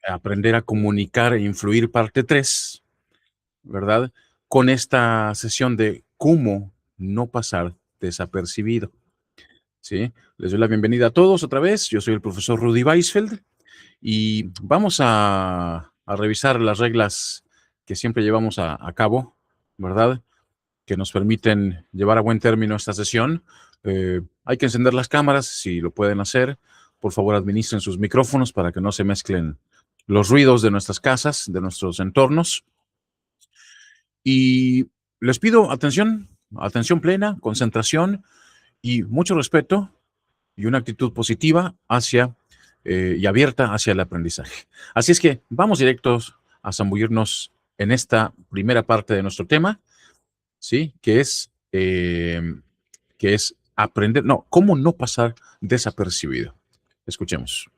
Aprender a comunicar e influir parte 3, ¿verdad? Con esta sesión de cómo no pasar desapercibido, ¿sí? Les doy la bienvenida a todos otra vez. Yo soy el profesor Rudy Weisfeld y vamos a revisar las reglas que siempre llevamos a cabo, ¿verdad? Que nos permiten llevar a buen término esta sesión. Hay que encender las cámaras, si lo pueden hacer. Por favor, administren sus micrófonos para que no se mezclen los ruidos de nuestras casas, de nuestros entornos. Y les pido atención, atención plena, concentración y mucho respeto y una actitud positiva hacia y abierta hacia el aprendizaje. Así es que vamos directos a zambullirnos en esta primera parte de nuestro tema, ¿sí? Que es aprender, no, cómo no pasar desapercibido. Escuchemos.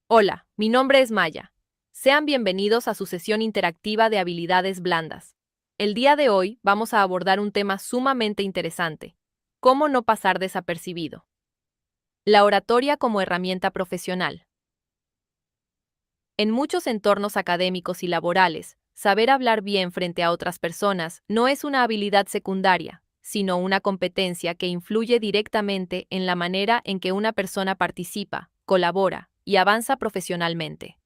Hola, mi nombre es Maya. Sean bienvenidos a su sesión interactiva de habilidades blandas. El día de hoy vamos a abordar un tema sumamente interesante: cómo no pasar desapercibido. La oratoria como herramienta profesional. En muchos entornos académicos y laborales, saber hablar bien frente a otras personas no es una habilidad secundaria, sino una competencia que influye directamente en la manera en que una persona participa, colabora y avanza profesionalmente.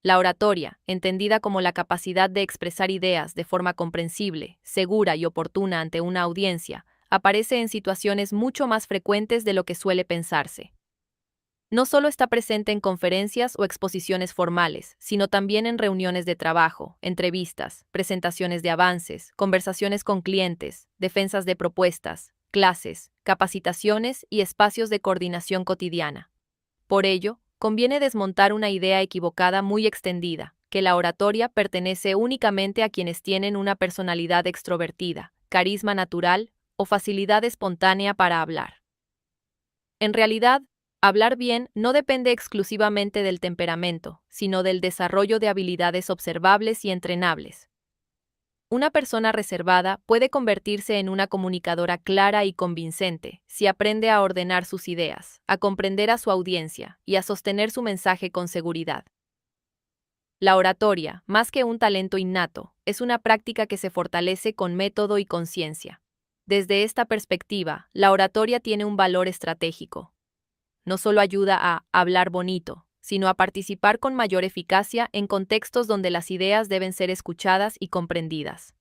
La oratoria, entendida como la capacidad de expresar ideas de forma comprensible, segura y oportuna ante una audiencia, aparece en situaciones mucho más frecuentes de lo que suele pensarse. No solo está presente en conferencias o exposiciones formales, sino también en reuniones de trabajo, entrevistas, presentaciones de avances, conversaciones con clientes, defensas de propuestas, clases, capacitaciones y espacios de coordinación cotidiana. Por ello, conviene desmontar una idea equivocada muy extendida, que la oratoria pertenece únicamente a quienes tienen una personalidad extrovertida, carisma natural o facilidad espontánea para hablar. En realidad, hablar bien no depende exclusivamente del temperamento, sino del desarrollo de habilidades observables y entrenables. Una persona reservada puede convertirse en una comunicadora clara y convincente si aprende a ordenar sus ideas, a comprender a su audiencia y a sostener su mensaje con seguridad. La oratoria, más que un talento innato, es una práctica que se fortalece con método y conciencia. Desde esta perspectiva, la oratoria tiene un valor estratégico. No solo ayuda a hablar bonito, sino a participar con mayor eficacia en contextos donde las ideas deben ser escuchadas y comprendidas.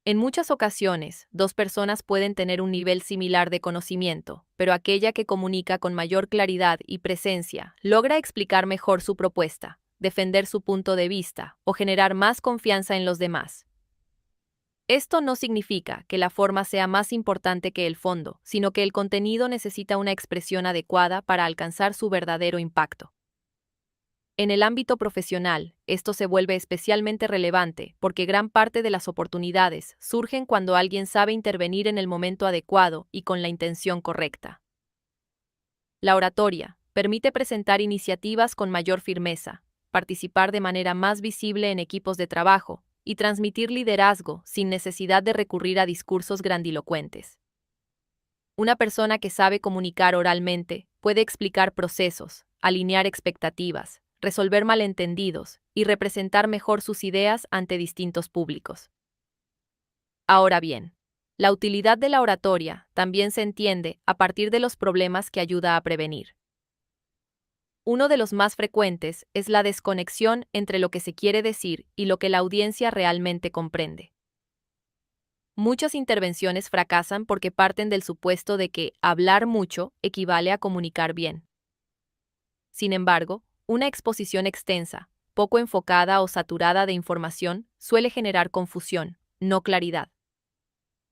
En muchas ocasiones, dos personas pueden tener un nivel similar de conocimiento, pero aquella que comunica con mayor claridad y presencia logra explicar mejor su propuesta, defender su punto de vista o generar más confianza en los demás. Esto no significa que la forma sea más importante que el fondo, sino que el contenido necesita una expresión adecuada para alcanzar su verdadero impacto. En el ámbito profesional, esto se vuelve especialmente relevante porque gran parte de las oportunidades surgen cuando alguien sabe intervenir en el momento adecuado y con la intención correcta. La oratoria permite presentar iniciativas con mayor firmeza, participar de manera más visible en equipos de trabajo y transmitir liderazgo sin necesidad de recurrir a discursos grandilocuentes. Una persona que sabe comunicar oralmente puede explicar procesos, alinear expectativas, resolver malentendidos y representar mejor sus ideas ante distintos públicos. Ahora bien, la utilidad de la oratoria también se entiende a partir de los problemas que ayuda a prevenir. Uno de los más frecuentes es la desconexión entre lo que se quiere decir y lo que la audiencia realmente comprende. Muchas intervenciones fracasan porque parten del supuesto de que hablar mucho equivale a comunicar bien. Sin embargo, una exposición extensa, poco enfocada o saturada de información suele generar confusión, no claridad.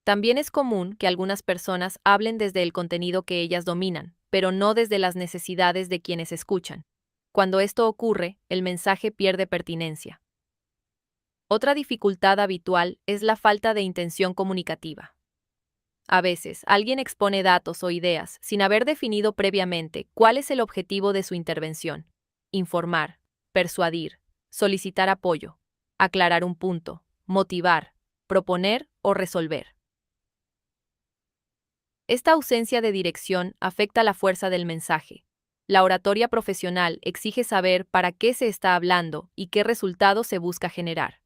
También es común que algunas personas hablen desde el contenido que ellas dominan, pero no desde las necesidades de quienes escuchan. Cuando esto ocurre, el mensaje pierde pertinencia. Otra dificultad habitual es la falta de intención comunicativa. A veces, alguien expone datos o ideas sin haber definido previamente cuál es el objetivo de su intervención: informar, persuadir, solicitar apoyo, aclarar un punto, motivar, proponer o resolver. Esta ausencia de dirección afecta la fuerza del mensaje. La oratoria profesional exige saber para qué se está hablando y qué resultado se busca generar.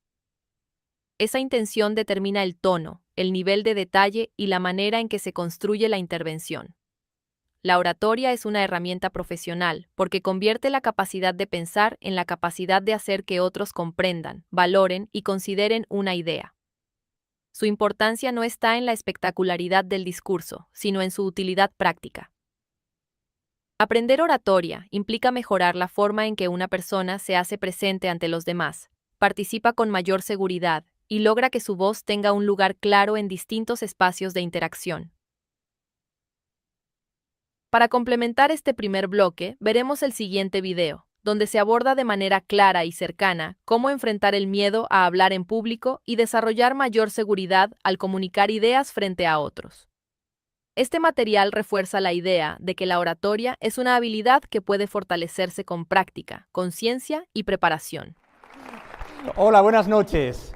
Esa intención determina el tono, el nivel de detalle y la manera en que se construye la intervención. La oratoria es una herramienta profesional porque convierte la capacidad de pensar en la capacidad de hacer que otros comprendan, valoren y consideren una idea. Su importancia no está en la espectacularidad del discurso, sino en su utilidad práctica. Aprender oratoria implica mejorar la forma en que una persona se hace presente ante los demás, participa con mayor seguridad y logra que su voz tenga un lugar claro en distintos espacios de interacción. Para complementar este primer bloque, veremos el siguiente video, donde se aborda de manera clara y cercana cómo enfrentar el miedo a hablar en público y desarrollar mayor seguridad al comunicar ideas frente a otros. Este material refuerza la idea de que la oratoria es una habilidad que puede fortalecerse con práctica, conciencia y preparación. Hola, buenas noches.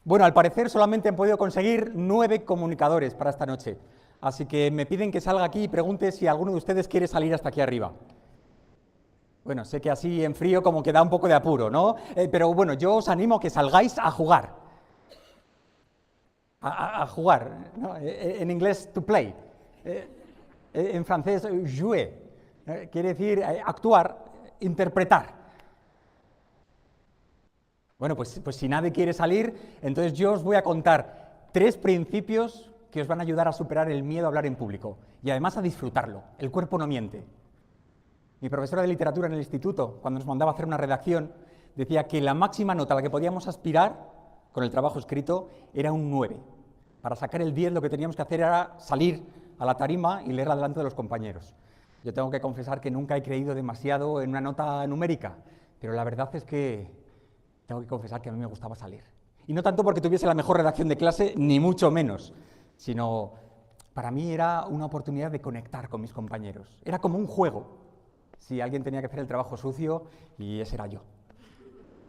Bueno, al parecer solamente han podido conseguir 9 comunicadores para esta noche. Así que me piden que salga aquí y pregunte si alguno de ustedes quiere salir hasta aquí arriba. Bueno, sé que así en frío como que da un poco de apuro, ¿no? Pero bueno, yo os animo a que salgáis a jugar. A jugar, ¿no? En inglés, to play. En francés, jouer. Quiere decir actuar, interpretar. Bueno, pues si nadie quiere salir, entonces yo os voy a contar 3 principios que os van a ayudar a superar el miedo a hablar en público y además a disfrutarlo. El cuerpo no miente. Mi profesora de literatura en el instituto, cuando nos mandaba a hacer una redacción, decía que la máxima nota a la que podíamos aspirar con el trabajo escrito era un 9. Para sacar el 10 lo que teníamos que hacer era salir a la tarima y leerla delante de los compañeros. Yo tengo que confesar que nunca he creído demasiado en una nota numérica, pero la verdad es que tengo que confesar que a mí me gustaba salir. Y no tanto porque tuviese la mejor redacción de clase, ni mucho menos, sino para mí era una oportunidad de conectar con mis compañeros. Era como un juego. Si alguien tenía que hacer el trabajo sucio, y ese era yo.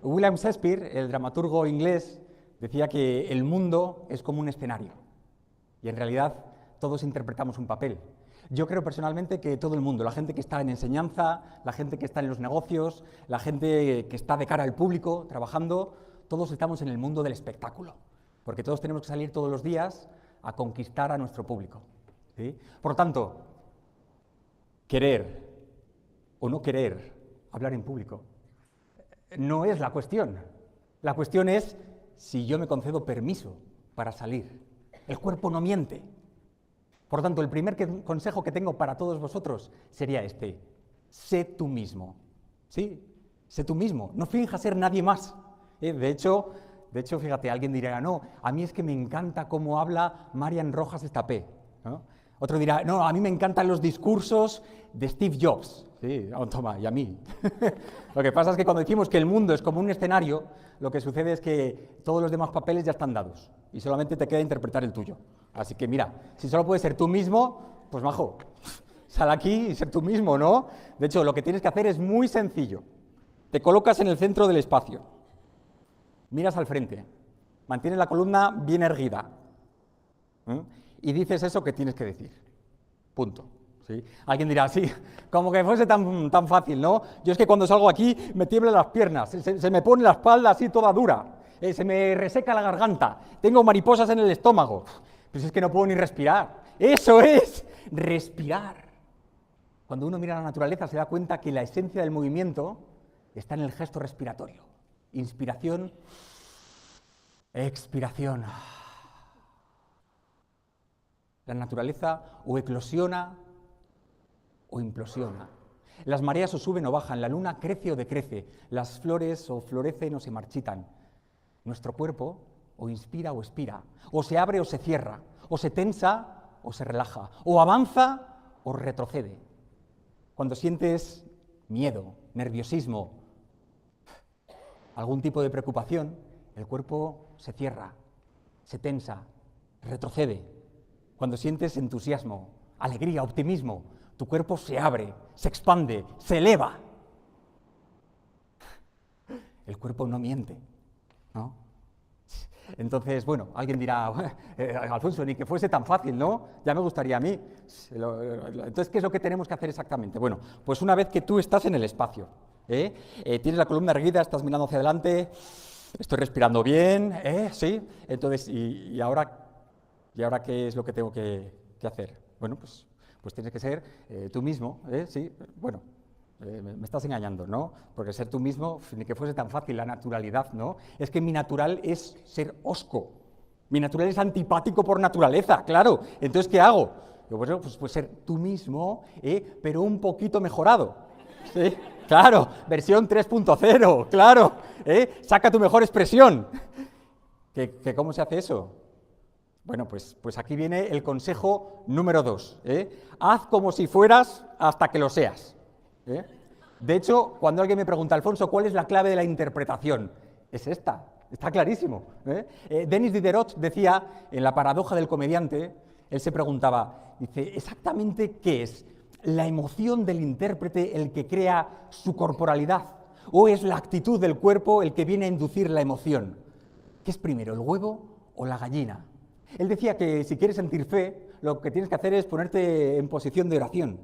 William Shakespeare, el dramaturgo inglés, decía que el mundo es como un escenario. Y en realidad todos interpretamos un papel. Yo creo personalmente que todo el mundo, la gente que está en enseñanza, la gente que está en los negocios, la gente que está de cara al público, trabajando, todos estamos en el mundo del espectáculo. Porque todos tenemos que salir todos los días a conquistar a nuestro público, ¿sí? Por lo tanto, querer o no querer hablar en público no es la cuestión. La cuestión es si yo me concedo permiso para salir. El cuerpo no miente. Por lo tanto, el primer consejo que tengo para todos vosotros sería este: sé tú mismo. ¿Sí? Sé tú mismo. No finjas ser nadie más. De hecho, fíjate, alguien dirá, no, a mí es que me encanta cómo habla Marian Rojas Estapé, ¿no? Otro dirá, no, a mí me encantan los discursos de Steve Jobs. Sí, toma, y a mí. Lo que pasa es que cuando decimos que el mundo es como un escenario, lo que sucede es que todos los demás papeles ya están dados y solamente te queda interpretar el tuyo. Así que mira, si solo puedes ser tú mismo, pues majo, sal aquí y ser tú mismo, ¿no? De hecho, lo que tienes que hacer es muy sencillo. Te colocas en el centro del espacio, miras al frente, mantienes la columna bien erguida, y dices eso que tienes que decir. Punto. ¿Sí? Alguien dirá, sí, como que fuese tan fácil, ¿no? Yo es que cuando salgo aquí me tiemblan las piernas, se me pone la espalda así toda dura, se me reseca la garganta, tengo mariposas en el estómago, pues es que no puedo ni respirar. Eso es respirar. Cuando uno mira la naturaleza se da cuenta que la esencia del movimiento está en el gesto respiratorio. Inspiración, expiración. La naturaleza o eclosiona o implosiona. Las mareas o suben o bajan, la luna crece o decrece, las flores o florecen o se marchitan. Nuestro cuerpo o inspira o expira, o se abre o se cierra, o se tensa o se relaja, o avanza o retrocede. Cuando sientes miedo, nerviosismo, algún tipo de preocupación, el cuerpo se cierra, se tensa, retrocede. Cuando sientes entusiasmo, alegría, optimismo, tu cuerpo se abre, se expande, se eleva. El cuerpo no miente, ¿no? Entonces, bueno, alguien dirá, Alfonso, ni que fuese tan fácil, ¿no? Ya me gustaría a mí. Entonces, ¿qué es lo que tenemos que hacer exactamente? Bueno, pues una vez que tú estás en el espacio, tienes la columna erguida, estás mirando hacia adelante, estoy respirando bien, ¿sí? Entonces, ¿y ahora qué es lo que tengo que hacer? Bueno, pues tienes que ser tú mismo, sí, bueno. Me estás engañando, ¿no? Porque ser tú mismo, ni que fuese tan fácil, la naturalidad, ¿no? Es que mi natural es ser hosco. Mi natural es antipático por naturaleza, claro. Entonces, ¿qué hago? Yo, bueno, pues ser tú mismo, pero un poquito mejorado. ¿Sí? Claro, versión 3.0, claro. Saca tu mejor expresión. ¿Cómo se hace eso? Bueno, pues aquí viene el consejo número 2. Haz como si fueras hasta que lo seas. De hecho, cuando alguien me pregunta, Alfonso, ¿cuál es la clave de la interpretación? Es esta, está clarísimo. Denis Diderot decía, en La paradoja del comediante, él se preguntaba, dice, ¿exactamente qué es la emoción del intérprete el que crea su corporalidad? ¿O es la actitud del cuerpo el que viene a inducir la emoción? ¿Qué es primero, el huevo o la gallina? Él decía que si quieres sentir fe, lo que tienes que hacer es ponerte en posición de oración.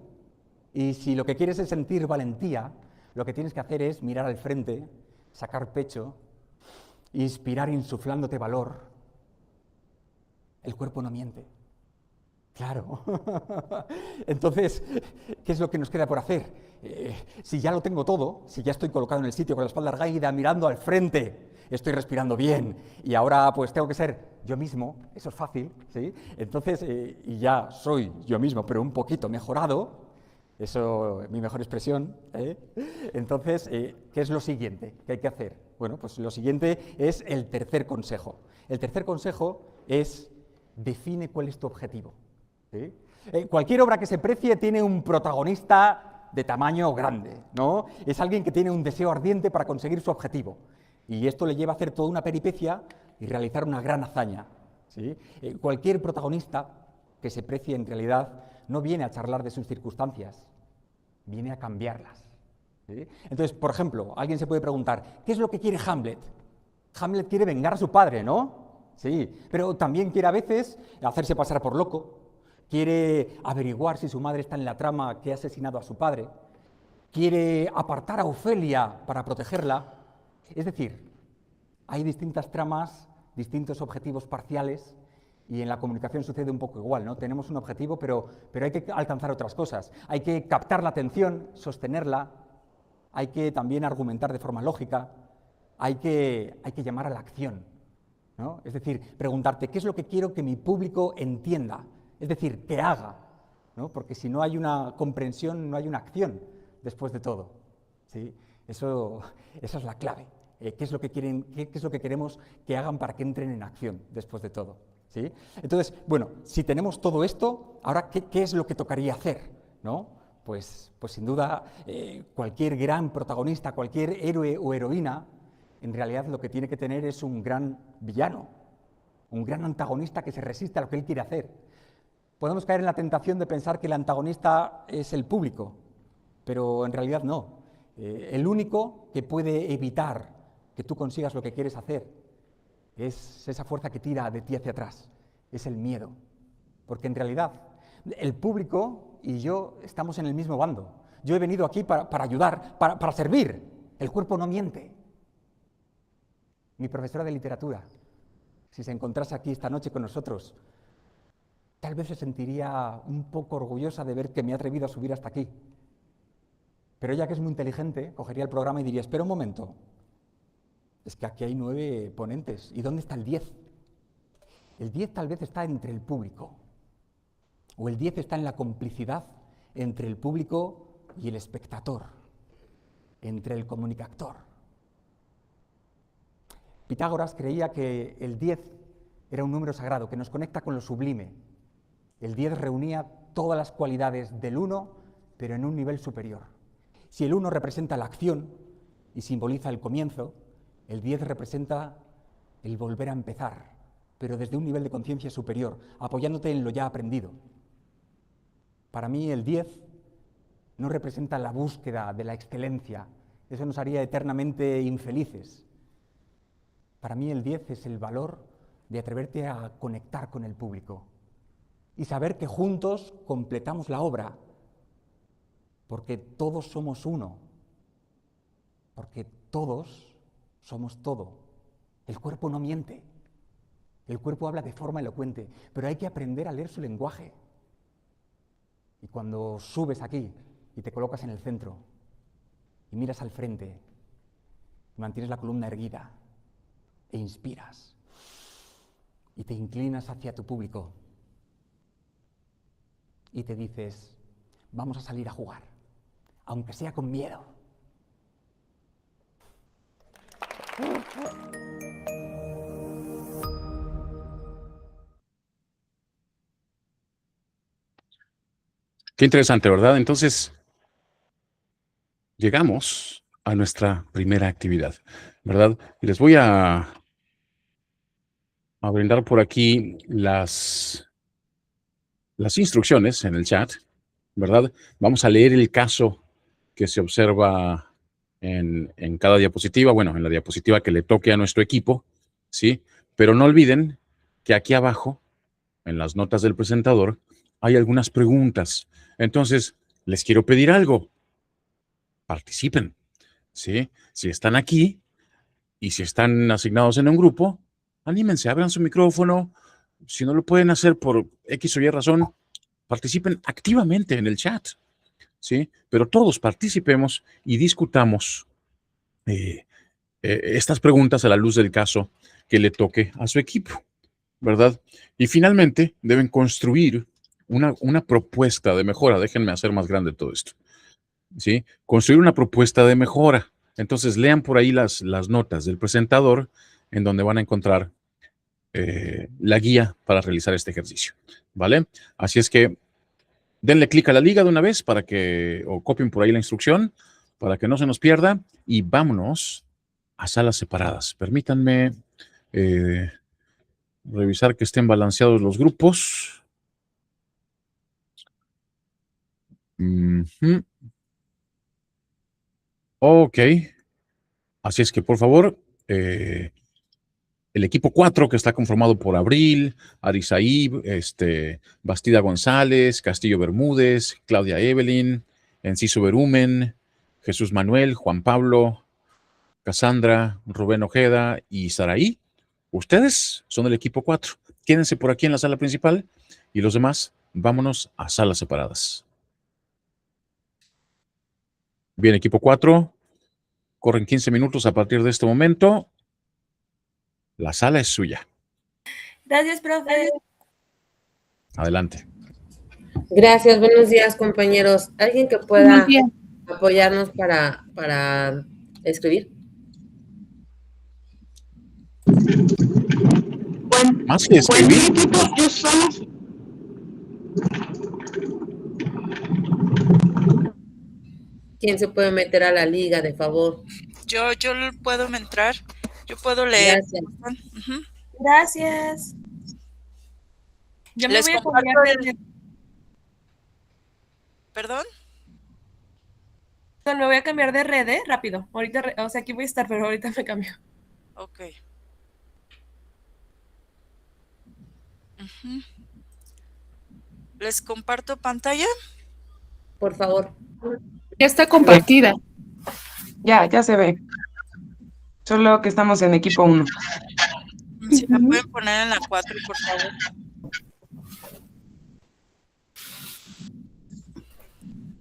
Y si lo que quieres es sentir valentía, lo que tienes que hacer es mirar al frente, sacar pecho, inspirar insuflándote valor. El cuerpo no miente. Claro. Entonces, ¿qué es lo que nos queda por hacer? Si ya lo tengo todo, si ya estoy colocado en el sitio con la espalda erguida, mirando al frente, estoy respirando bien y ahora pues tengo que ser yo mismo, eso es fácil, ¿sí? Entonces, y ya soy yo mismo, pero un poquito mejorado. Eso es mi mejor expresión. Entonces, ¿qué es lo siguiente que hay que hacer? Bueno, pues lo siguiente es el tercer consejo. El tercer consejo es, define cuál es tu objetivo. ¿Sí? Cualquier obra que se precie tiene un protagonista de tamaño grande, ¿no? Es alguien que tiene un deseo ardiente para conseguir su objetivo. Y esto le lleva a hacer toda una peripecia y realizar una gran hazaña. ¿Sí? Cualquier protagonista que se precie en realidad no viene a charlar de sus circunstancias, viene a cambiarlas. ¿Sí? Entonces, por ejemplo, alguien se puede preguntar, ¿qué es lo que quiere Hamlet? Hamlet quiere vengar a su padre, ¿no? Sí, pero también quiere a veces hacerse pasar por loco, quiere averiguar si su madre está en la trama que ha asesinado a su padre, quiere apartar a Ofelia para protegerla. Es decir, hay distintas tramas, distintos objetivos parciales. Y en la comunicación sucede un poco igual, ¿no? Tenemos un objetivo, pero hay que alcanzar otras cosas. Hay que captar la atención, sostenerla, hay que también argumentar de forma lógica, hay que llamar a la acción, ¿no? Es decir, preguntarte, ¿qué es lo que quiero que mi público entienda? Es decir, que haga, ¿no? Porque si no hay una comprensión, no hay una acción después de todo, ¿sí? Esa es la clave. ¿Qué es lo que queremos que hagan para que entren en acción después de todo? ¿Sí? Entonces, bueno, si tenemos todo esto, ahora, ¿qué es lo que tocaría hacer? ¿No? Pues sin duda, cualquier gran protagonista, cualquier héroe o heroína, en realidad lo que tiene que tener es un gran villano, un gran antagonista que se resiste a lo que él quiere hacer. Podemos caer en la tentación de pensar que el antagonista es el público, pero en realidad no. El único que puede evitar que tú consigas lo que quieres hacer es esa fuerza que tira de ti hacia atrás, es el miedo. Porque en realidad el público y yo estamos en el mismo bando. Yo he venido aquí para ayudar, para servir. El cuerpo no miente. Mi profesora de literatura, si se encontrase aquí esta noche con nosotros, tal vez se sentiría un poco orgullosa de ver que me he atrevido a subir hasta aquí. Pero ella, que es muy inteligente, cogería el programa y diría, espera un momento, es que aquí hay 9 ponentes. ¿Y dónde está el 10? El 10 tal vez está entre el público. O el 10 está en la complicidad entre el público y el espectador, entre el comunicador. Pitágoras creía que el 10 era un número sagrado que nos conecta con lo sublime. El 10 reunía todas las cualidades del 1, pero en un nivel superior. Si el 1 representa la acción y simboliza el comienzo, el 10 representa el volver a empezar, pero desde un nivel de conciencia superior, apoyándote en lo ya aprendido. Para mí el 10 no representa la búsqueda de la excelencia Eso nos haría eternamente infelices. Para mí el 10 es el valor de atreverte a conectar con el público y saber que juntos completamos la obra, porque todos somos uno, porque todos somos todo. El cuerpo no miente, el cuerpo habla de forma elocuente, pero hay que aprender a leer su lenguaje. Y cuando subes aquí y te colocas en el centro y miras al frente y mantienes la columna erguida e inspiras y te inclinas hacia tu público y te dices, vamos a salir a jugar, aunque sea con miedo. Qué interesante, ¿verdad? Entonces, llegamos a nuestra primera actividad, ¿verdad? Y les voy a brindar por aquí las instrucciones en el chat, ¿verdad? Vamos a leer el caso que se observa en cada diapositiva, bueno, en la diapositiva que le toque a nuestro equipo, ¿sí? Pero no olviden que aquí abajo, en las notas del presentador, hay algunas preguntas. Entonces, les quiero pedir algo. Participen, ¿sí? Si están aquí y si están asignados en un grupo, anímense, abran su micrófono. Si no lo pueden hacer por X o Y razón, participen activamente en el chat, ¿sí? Pero todos participemos y discutamos estas preguntas a la luz del caso que le toque a su equipo, ¿verdad? Y finalmente deben construir una propuesta de mejora. Déjenme hacer más grande todo esto, ¿sí? Construir una propuesta de mejora. Entonces lean por ahí las notas del presentador en donde van a encontrar la guía para realizar este ejercicio, ¿vale? Así es que denle clic a la liga de una vez para que, o copien por ahí la instrucción para que no se nos pierda y vámonos a salas separadas. Permítanme revisar que estén balanceados los grupos. Ok. Así es que, por favor, el equipo 4, que está conformado por Abril, Arisaíb, Bastida González, Castillo Bermúdez, Claudia Evelyn, Enciso Berumen, Jesús Manuel, Juan Pablo, Cassandra, Rubén Ojeda y Saraí. Ustedes son el equipo 4. Quédense por aquí en la sala principal y los demás, vámonos a salas separadas. Bien, equipo 4, corren 15 minutos a partir de este momento. La sala es suya. Gracias, profe. Adelante. Gracias, buenos días, compañeros. ¿Alguien que pueda apoyarnos para escribir? Más que escribir. ¿Quién se puede meter a la liga, de favor? Yo puedo entrar. Yo puedo leer. Gracias. Gracias. Yo me Les voy a comparto cambiar ¿Perdón? Me voy a cambiar de red, rápido. Ahorita, o sea, aquí voy a estar, pero ahorita me cambio. Ok. ¿Les comparto pantalla? Por favor. Ya está compartida. Ya se ve. Solo que estamos en equipo 1. Si me pueden poner en la 4, por favor.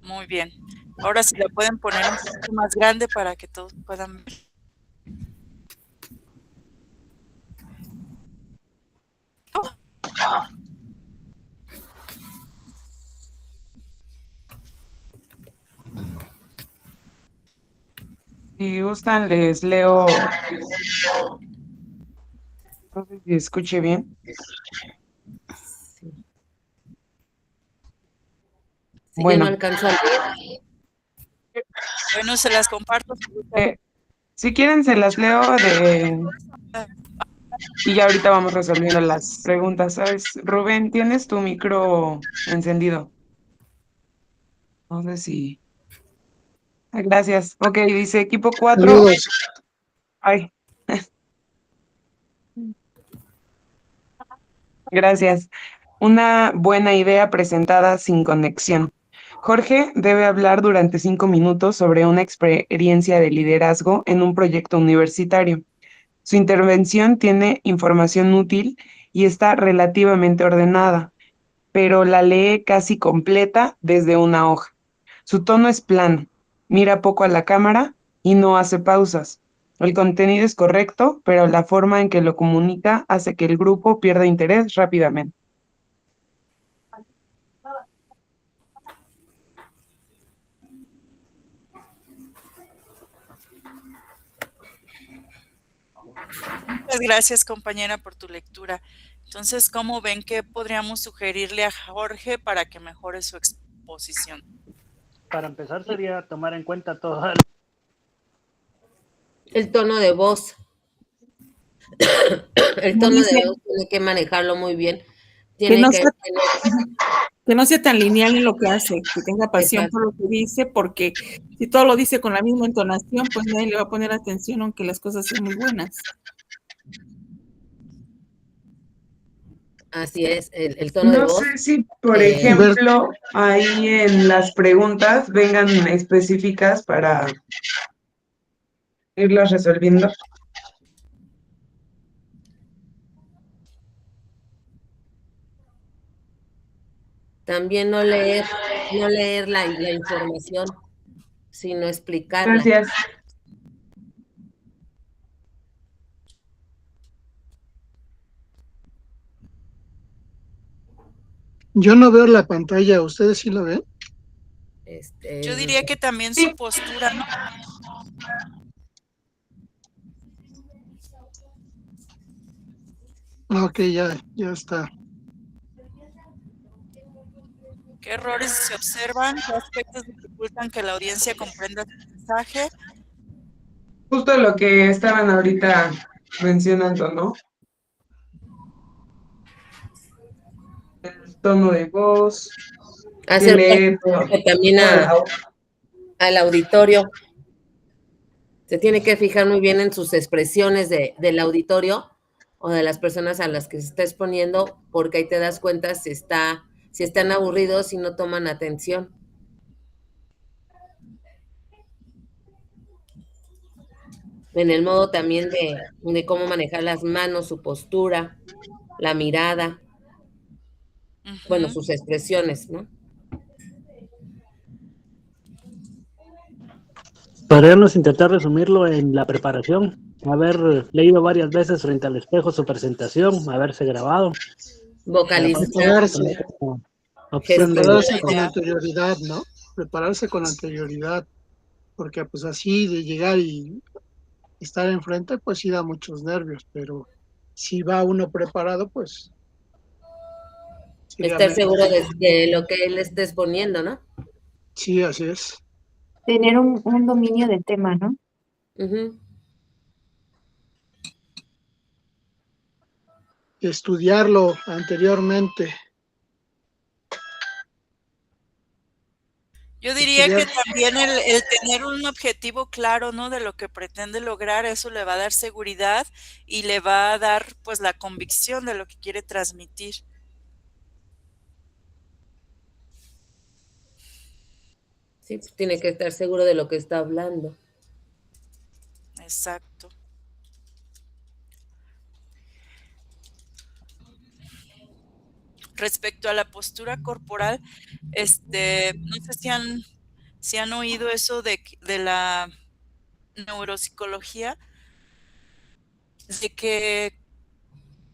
Muy bien. Ahora sí la pueden poner un poquito más grande para que todos puedan ver. Si gustan, les leo. No sé si escuche bien. Sí, bueno. No alcanzo a leer. Bueno, se las comparto. Si quieren, se las leo y ya ahorita vamos resolviendo las preguntas, ¿sabes? Rubén, ¿tienes tu micro encendido? No sé si... Gracias. Ok, dice equipo 4. Saludos. Ay. Gracias. Una buena idea presentada sin conexión. Jorge debe hablar durante 5 minutos sobre una experiencia de liderazgo en un proyecto universitario. Su intervención tiene información útil y está relativamente ordenada, pero la lee casi completa desde una hoja. Su tono es plano, mira poco a la cámara y no hace pausas. El contenido es correcto, pero la forma en que lo comunica hace que el grupo pierda interés rápidamente. Muchas gracias, compañera, por tu lectura. Entonces, ¿cómo ven que podríamos sugerirle a Jorge para que mejore su exposición? Para empezar sería tomar en cuenta todo El tono de voz. El Como tono de dice, voz tiene que manejarlo muy bien. que Tiene no que sea, tener, que no sea tan lineal en lo que hace, que tenga pasión exacto. por lo que dice, porque si todo lo dice con la misma entonación, pues nadie le va a poner atención aunque las cosas sean muy buenas. Así es, el tono de No voz. sé si, por eh, ejemplo, ahí en las preguntas vengan específicas para irlas resolviendo. También no leer la información, sino explicarla. Gracias. Yo no veo la pantalla, ¿ustedes sí lo ven? Yo diría que también Sí. su postura, ¿no? Ok, ya está. ¿Qué errores se observan? ¿Qué aspectos dificultan que la audiencia comprenda su mensaje? Justo lo que estaban ahorita mencionando, ¿no? El tono de voz, que Hacer lee también toda la hoja. al auditorio. Se tiene que fijar muy bien en sus expresiones del auditorio o de las personas a las que se está exponiendo, porque ahí te das cuenta si están aburridos y no toman atención. En el modo también de cómo manejar las manos, su postura, la mirada, bueno, sus expresiones, ¿no? Podríamos intentar resumirlo en la preparación, haber leído varias veces frente al espejo su presentación, haberse grabado. Vocalizar, Prepararse, Opción de prepararse con anterioridad, ¿no? Prepararse con anterioridad, porque pues así de llegar y estar enfrente, pues sí da muchos nervios, pero si va uno preparado, pues sería estar menos. seguro de lo que él está exponiendo, ¿no? Sí, así es. Tener un dominio del tema, ¿no? Ujú. Estudiarlo anteriormente. Yo diría que también el tener un objetivo claro, ¿no? De lo que pretende lograr, eso le va a dar seguridad y le va a dar, pues, la convicción de lo que quiere transmitir. Sí, pues tiene que estar seguro de lo que está hablando. Exacto. Respecto a la postura corporal, no sé si han oído eso de la neuropsicología, de que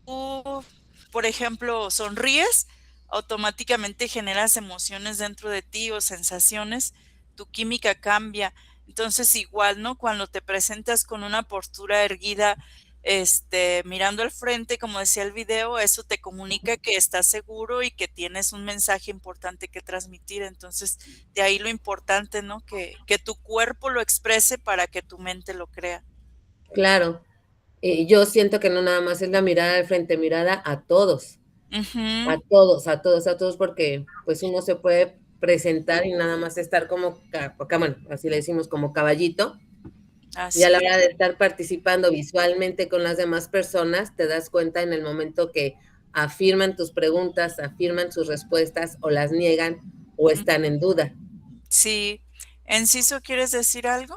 tú, por ejemplo, sonríes, automáticamente generas emociones dentro de ti o sensaciones, tu química cambia. Entonces, igual, ¿no? Cuando te presentas con una postura erguida, mirando al frente, como decía el video, eso te comunica que estás seguro y que tienes un mensaje importante que transmitir. Entonces, de ahí lo importante, ¿no? Que tu cuerpo lo exprese para que tu mente lo crea. Claro. Yo siento que no nada más es la mirada al frente, mirada a todos. Ujú. A todos, a todos, a todos, porque pues uno se puede presentar y nada más estar como, bueno, así le decimos como caballito. Así Y a la es. hora de estar participando visualmente con las demás personas, te das cuenta en el momento que afirman tus preguntas, afirman sus respuestas o las niegan o están en duda. Sí. Enciso, ¿quieres decir algo?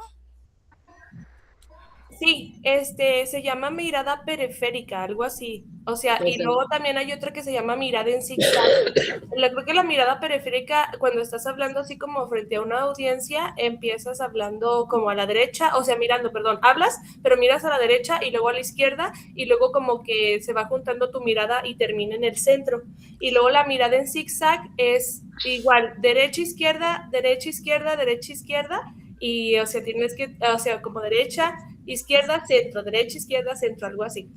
Sí, se llama mirada periférica, algo así. O sea, y Ok. luego también hay otra que se llama mirada en zigzag. Creo que la mirada periférica, cuando estás hablando así como frente a una audiencia, empiezas hablando como a la derecha, o sea, mirando, perdón, hablas, pero miras a la derecha y luego a la izquierda, y luego como que se va juntando tu mirada y termina en el centro. Y luego la mirada en zigzag es igual, derecha, izquierda, derecha, izquierda, derecha, izquierda, y, o sea, tienes que, o sea, como derecha, izquierda, centro, derecha, izquierda, centro, algo así.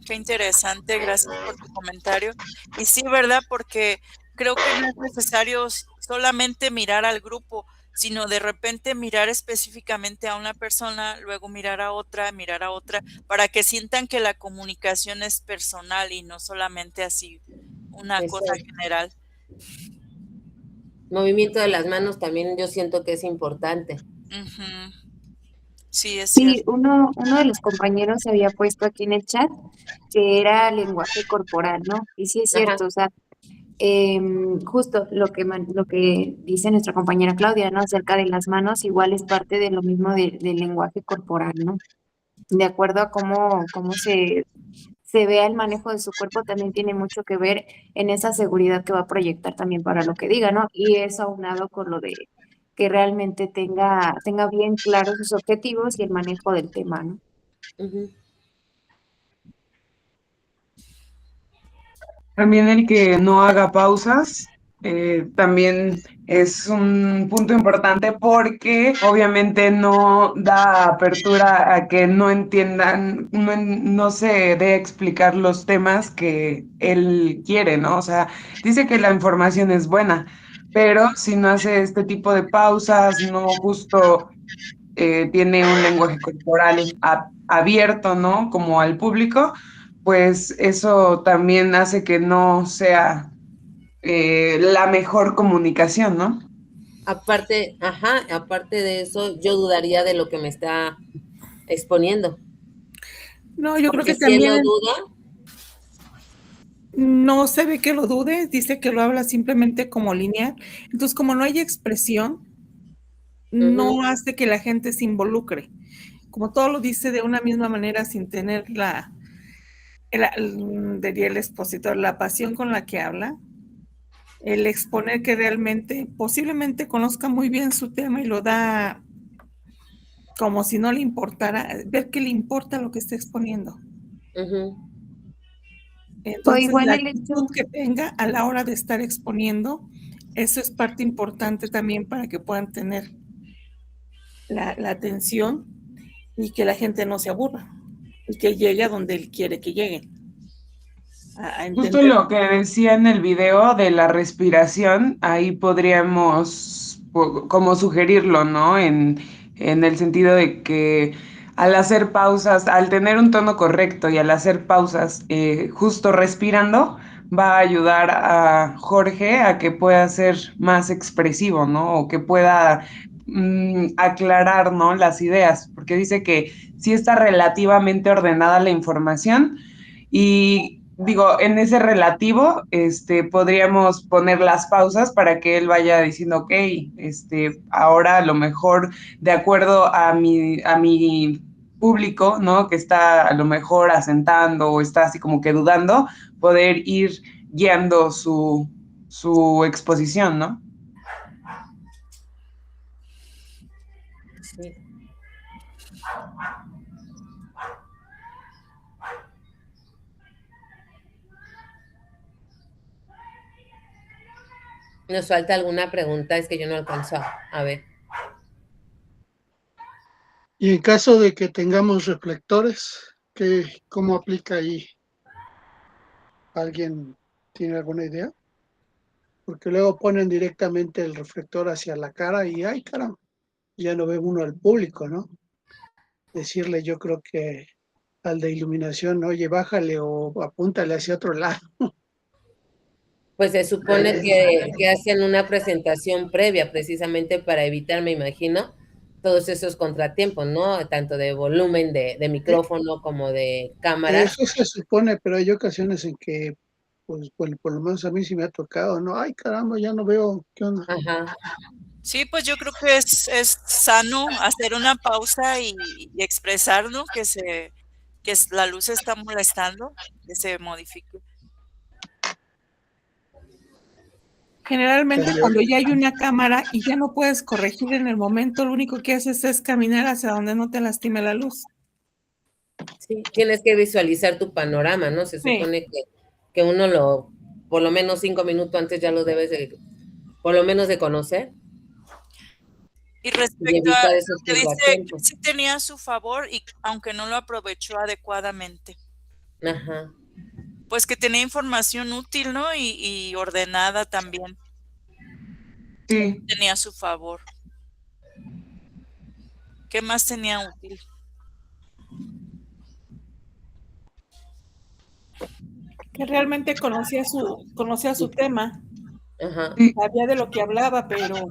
Qué interesante, gracias por tu comentario. Y sí, ¿verdad? Porque creo que no es necesario solamente mirar al grupo, sino de repente mirar específicamente a una persona, luego mirar a otra, para que sientan que la comunicación es personal y no solamente así una cosa general. Movimiento de las manos también yo siento que es importante. Sí, es Sí, cierto. uno de los compañeros se había puesto aquí en el chat que era lenguaje corporal, ¿no? Y sí es cierto, o sea, justo lo que dice nuestra compañera Claudia, ¿no? Acerca de las manos, igual es parte de lo mismo del lenguaje corporal, ¿no? De acuerdo a cómo se vea el manejo de su cuerpo, también tiene mucho que ver en esa seguridad que va a proyectar también para lo que diga, ¿no? Y eso aunado con lo de que realmente tenga bien claros sus objetivos y el manejo del tema, ¿no? También el que no haga pausas, también es un punto importante porque obviamente no da apertura a que no entiendan, no se dé a explicar los temas que él quiere, ¿no? O sea, dice que la información es buena, pero si no hace este tipo de pausas, no justo tiene un lenguaje corporal abierto, ¿no? Como al público, pues eso también hace que no sea la mejor comunicación, ¿no? Aparte de eso, yo dudaría de lo que me está exponiendo. No, yo creo Porque que si él también lo duda, no se ve que lo dude, dice que lo habla simplemente como lineal. Entonces, como no hay expresión, no hace que la gente se involucre. Como todo lo dice de una misma manera sin tener diría el expositor, la pasión con la que habla, el exponer que realmente, posiblemente conozca muy bien su tema y lo da como si no le importara, ver que le importa lo que está exponiendo. Entonces, igual la el hecho. actitud que tenga a la hora de estar exponiendo, eso es parte importante también para que puedan tener la atención y que la gente no se aburra y que llegue a donde él quiere que llegue. A Justo entender. lo que decía en el video de la respiración, ahí podríamos como sugerirlo, ¿no? En el sentido de que al hacer pausas, al tener un tono correcto y al hacer pausas, justo respirando, va a ayudar a Jorge a que pueda ser más expresivo, ¿no? O que pueda aclarar, ¿no? Las ideas, porque dice que sí está relativamente ordenada la información y digo, en ese relativo, podríamos poner las pausas para que él vaya diciendo, ok, ahora a lo mejor de acuerdo a mi público, ¿no? Que está a lo mejor asentando o está así como que dudando, poder ir guiando su exposición, ¿no? sí. Nos falta alguna pregunta, es que yo no alcanzo a ver. Y en caso de que tengamos reflectores, ¿cómo aplica ahí? ¿Alguien tiene alguna idea? Porque luego ponen directamente el reflector hacia la cara y ¡ay, caramba! Ya no ve uno al público, ¿no? Decirle, yo creo que al de iluminación, oye, bájale o apúntale hacia otro lado. Pues se supone que hacen una presentación previa precisamente para evitar, me imagino, todos esos contratiempos, ¿no? Tanto de volumen de micrófono como de cámara. Eso se supone, pero hay ocasiones en que, pues, por lo menos a mí sí me ha tocado, ¿no? Ay, caramba, ya no veo, ¿qué onda? Ajá. Sí, pues yo creo que es sano hacer una pausa y expresar, ¿no? La luz está molestando, que se modifique. Generalmente cuando ya hay una cámara y ya no puedes corregir en el momento, lo único que haces es caminar hacia donde no te lastime la luz. Sí, tienes que visualizar tu panorama, ¿no? Se supone que uno por lo menos 5 minutos antes ya lo debes por lo menos de conocer. Y respecto a lo que dice, sí tenía a su favor, y aunque no lo aprovechó adecuadamente. Ajá. Pues que tenía información útil, ¿no? Y ordenada también. Sí. Tenía a su favor. ¿Qué más tenía útil? Que realmente conocía su tema. Ajá. Sabía de lo que hablaba, pero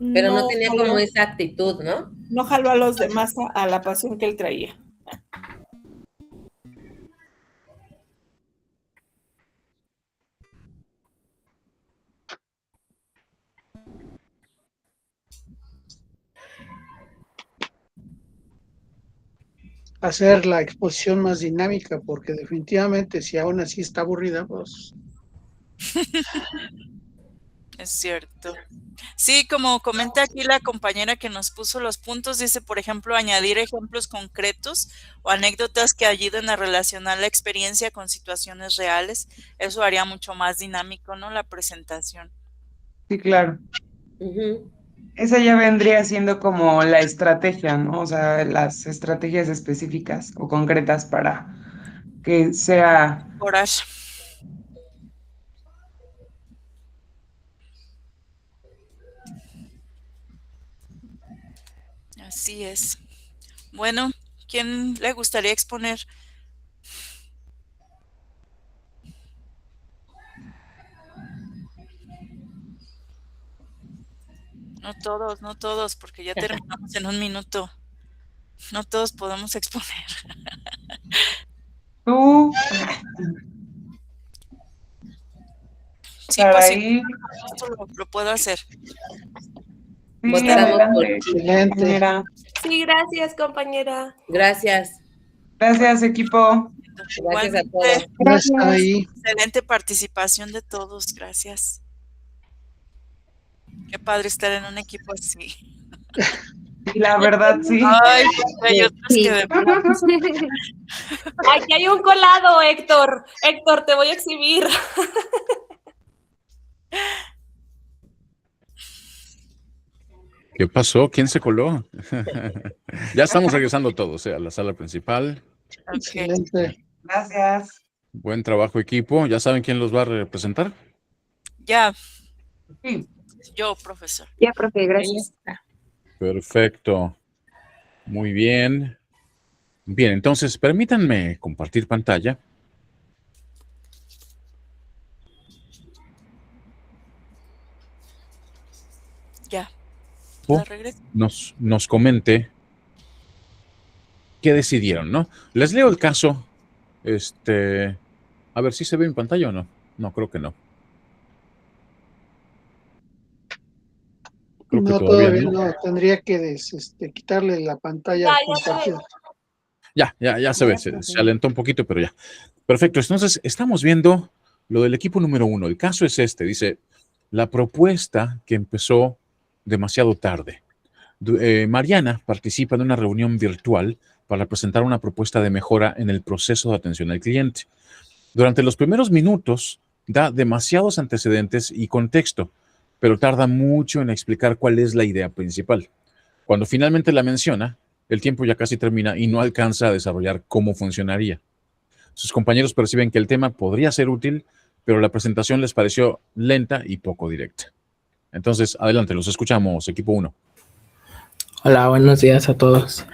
no tenía como esa actitud, ¿no? No jaló a los demás a la pasión que él traía. Hacer la exposición más dinámica, porque definitivamente si aún así está aburrida, pues... Es cierto. Sí, como comenta aquí la compañera que nos puso los puntos, dice, por ejemplo, añadir ejemplos concretos o anécdotas que ayuden a relacionar la experiencia con situaciones reales. Eso haría mucho más dinámico, ¿no? La presentación. Sí, claro. Esa ya vendría siendo como la estrategia, ¿no? O sea, las estrategias específicas o concretas para que sea... Coraje. Así es. Bueno, ¿quién le gustaría exponer? No todos, porque ya terminamos en un minuto. No todos podemos exponer. Tú. Sí, pues sí, esto lo puedo hacer. Sí, adelante. Excelente. Sí, gracias, compañera. Gracias. Gracias, equipo. Gracias a todos. Gracias ahí. Excelente participación de todos, gracias. Qué padre estar en un equipo así. La verdad, sí. Ay, hay otros que de Aquí hay un colado, Héctor. Héctor, te voy a exhibir. ¿Qué pasó? ¿Quién se coló? Ya estamos regresando todos a la sala principal. Excelente. Gracias. Buen trabajo, equipo. ¿Ya saben quién los va a representar? Ya. Sí. Yo, profesor. Ya, profe, gracias. Perfecto. Muy bien. Bien, entonces permítanme compartir pantalla. Ya. Nos comente qué decidieron, ¿no? Les leo el caso. A ver si se ve en pantalla o no. No, creo que no. Creo que Todavía no. Tendría que quitarle la pantalla compartida. Ya se ve, se alentó un poquito, pero ya. Perfecto, entonces estamos viendo lo del equipo número 1. El caso es dice, la propuesta que empezó demasiado tarde. Mariana participa en una reunión virtual para presentar una propuesta de mejora en el proceso de atención al cliente. Durante los primeros minutos da demasiados antecedentes y contexto, pero tarda mucho en explicar cuál es la idea principal. Cuando finalmente la menciona, el tiempo ya casi termina y no alcanza a desarrollar cómo funcionaría. Sus compañeros perciben que el tema podría ser útil, pero la presentación les pareció lenta y poco directa. Entonces, adelante, los escuchamos, equipo 1. Hola, buenos días a todos.